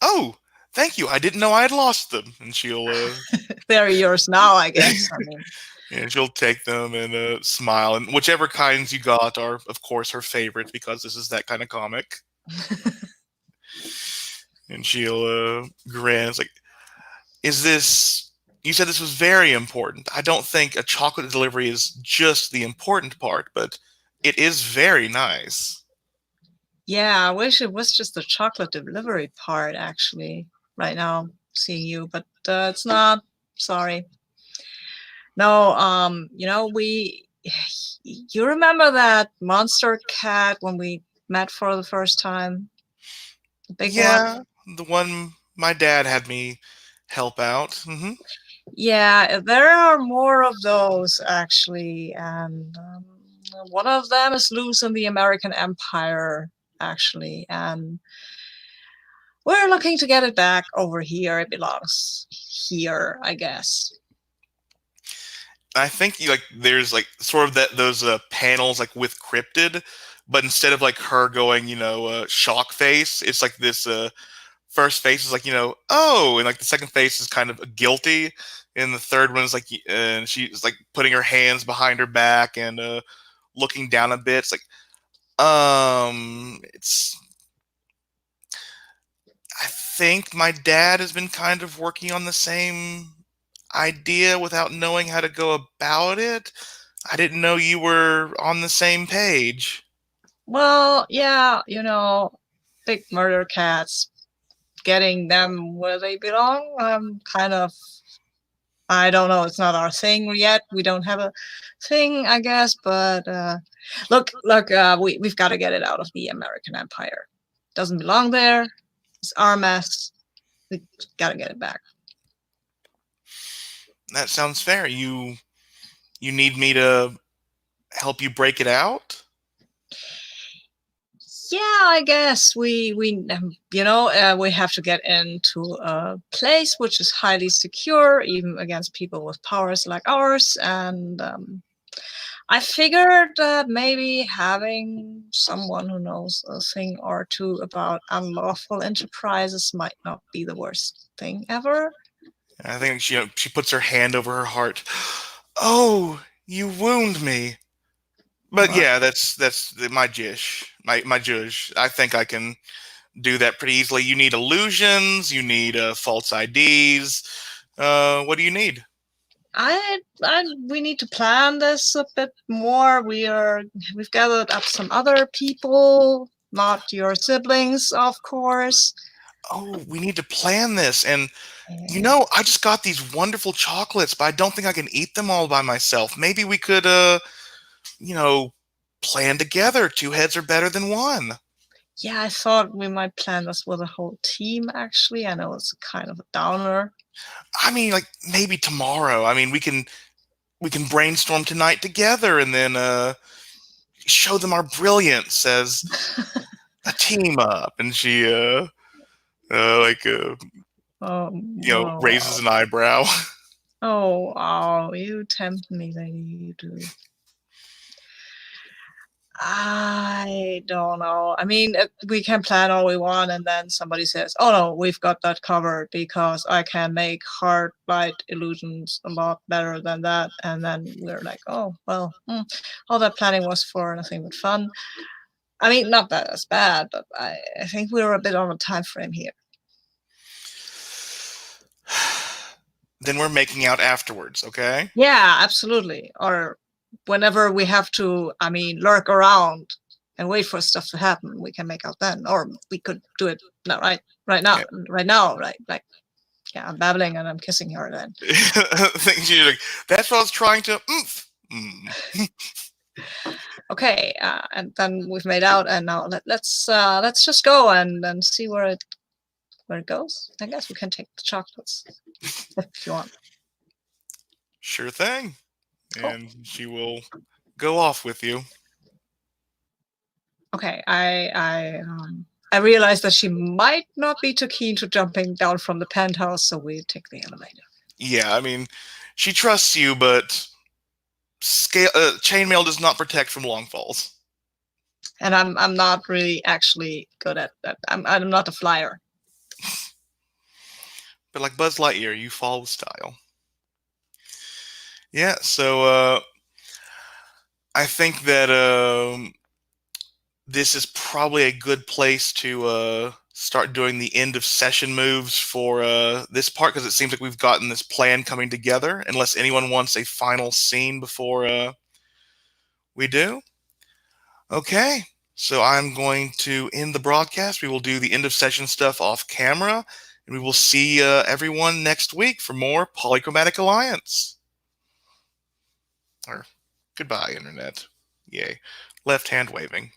Oh, thank you. I didn't know I had lost them. And she'll They're yours now, I guess. I mean, and she'll take them and smile. And whichever kinds you got are, of course, her favorite, because this is that kind of comic. And she'll grin. It's like, is this? You said this was very important. I don't think a chocolate delivery is just the important part, but it is very nice. yeah, I wish it was just the chocolate delivery part, actually, right now, seeing you, but it's not. Sorry. No, you remember that monster cat when we met for the first time? The big one? Yeah, the one my dad had me help out. Yeah, there are more of those, actually, and one of them is loose in the American Empire, actually, and we're looking to get it back over here. It belongs here, I guess. I think there's like sort of those panels like with cryptid, but instead of like her going shock face, it's like this first face is like oh, and like the second face is kind of guilty, and the third one is like and she's like putting her hands behind her back and looking down a bit. It's like it's I think my dad has been kind of working on the same idea without knowing how to go about it. I didn't know you were on the same page. Well, yeah, big murder cats, getting them where they belong. Kind of, I don't know. It's not our thing yet. We don't have a thing, I guess. But look, we've got to get it out of the American Empire. Doesn't belong there. It's our mess. We got to get it back. That sounds fair. You need me to help you break it out? Yeah, I guess we have to get into a place which is highly secure, even against people with powers like ours. And I figured that maybe having someone who knows a thing or two about unlawful enterprises might not be the worst thing ever. I think she puts her hand over her heart. Oh, you wound me. But yeah, that's my jish. My jush. I think I can do that pretty easily. You need illusions. You need false IDs. What do you need? We need to plan this a bit more. We've gathered up some other people, not your siblings, of course. Oh, we need to plan this. And I just got these wonderful chocolates, but I don't think I can eat them all by myself. Maybe we could plan together. Two heads are better than one. Yeah, I thought we might plan this with a whole team, actually. I know it's kind of a downer. I mean, like maybe tomorrow. I mean, we can brainstorm tonight together and then show them our brilliance as a team up. And she raises an eyebrow. Oh, you tempt me, lady, you do. I don't know. I mean, we can plan all we want, and then somebody says, "Oh no, we've got that covered because I can make hard light illusions a lot better than that." And then we're like, "Oh well, all that planning was for nothing but fun." I mean, not that as bad, but I think we're a bit on a time frame here. Then we're making out afterwards, okay? Yeah, absolutely. Or whenever we have to, I mean, lurk around and wait for stuff to happen, we can make out then. Or we could do it now, right now, right? Like, yeah, I'm babbling and I'm kissing her then. That's what I was trying to. Mm. Okay, and then we've made out, and now let's just go and see where it goes. I guess we can take the chocolates if you want. Sure thing. Cool. And she will go off with you. Okay, I realized that she might not be too keen to jumping down from the penthouse, so we take the elevator. Yeah, I mean, she trusts you, but chainmail does not protect from long falls. And I'm not really actually good at that. I'm not a flyer. But like Buzz Lightyear, you fall with style. Yeah, so I think that this is probably a good place to start doing the end of session moves for this part, because it seems like we've gotten this plan coming together, unless anyone wants a final scene before we do. Okay, so I'm going to end the broadcast. We will do the end of session stuff off camera, and we will see everyone next week for more Polychromatic Alliance. Or goodbye, Internet. Yay. Left hand waving.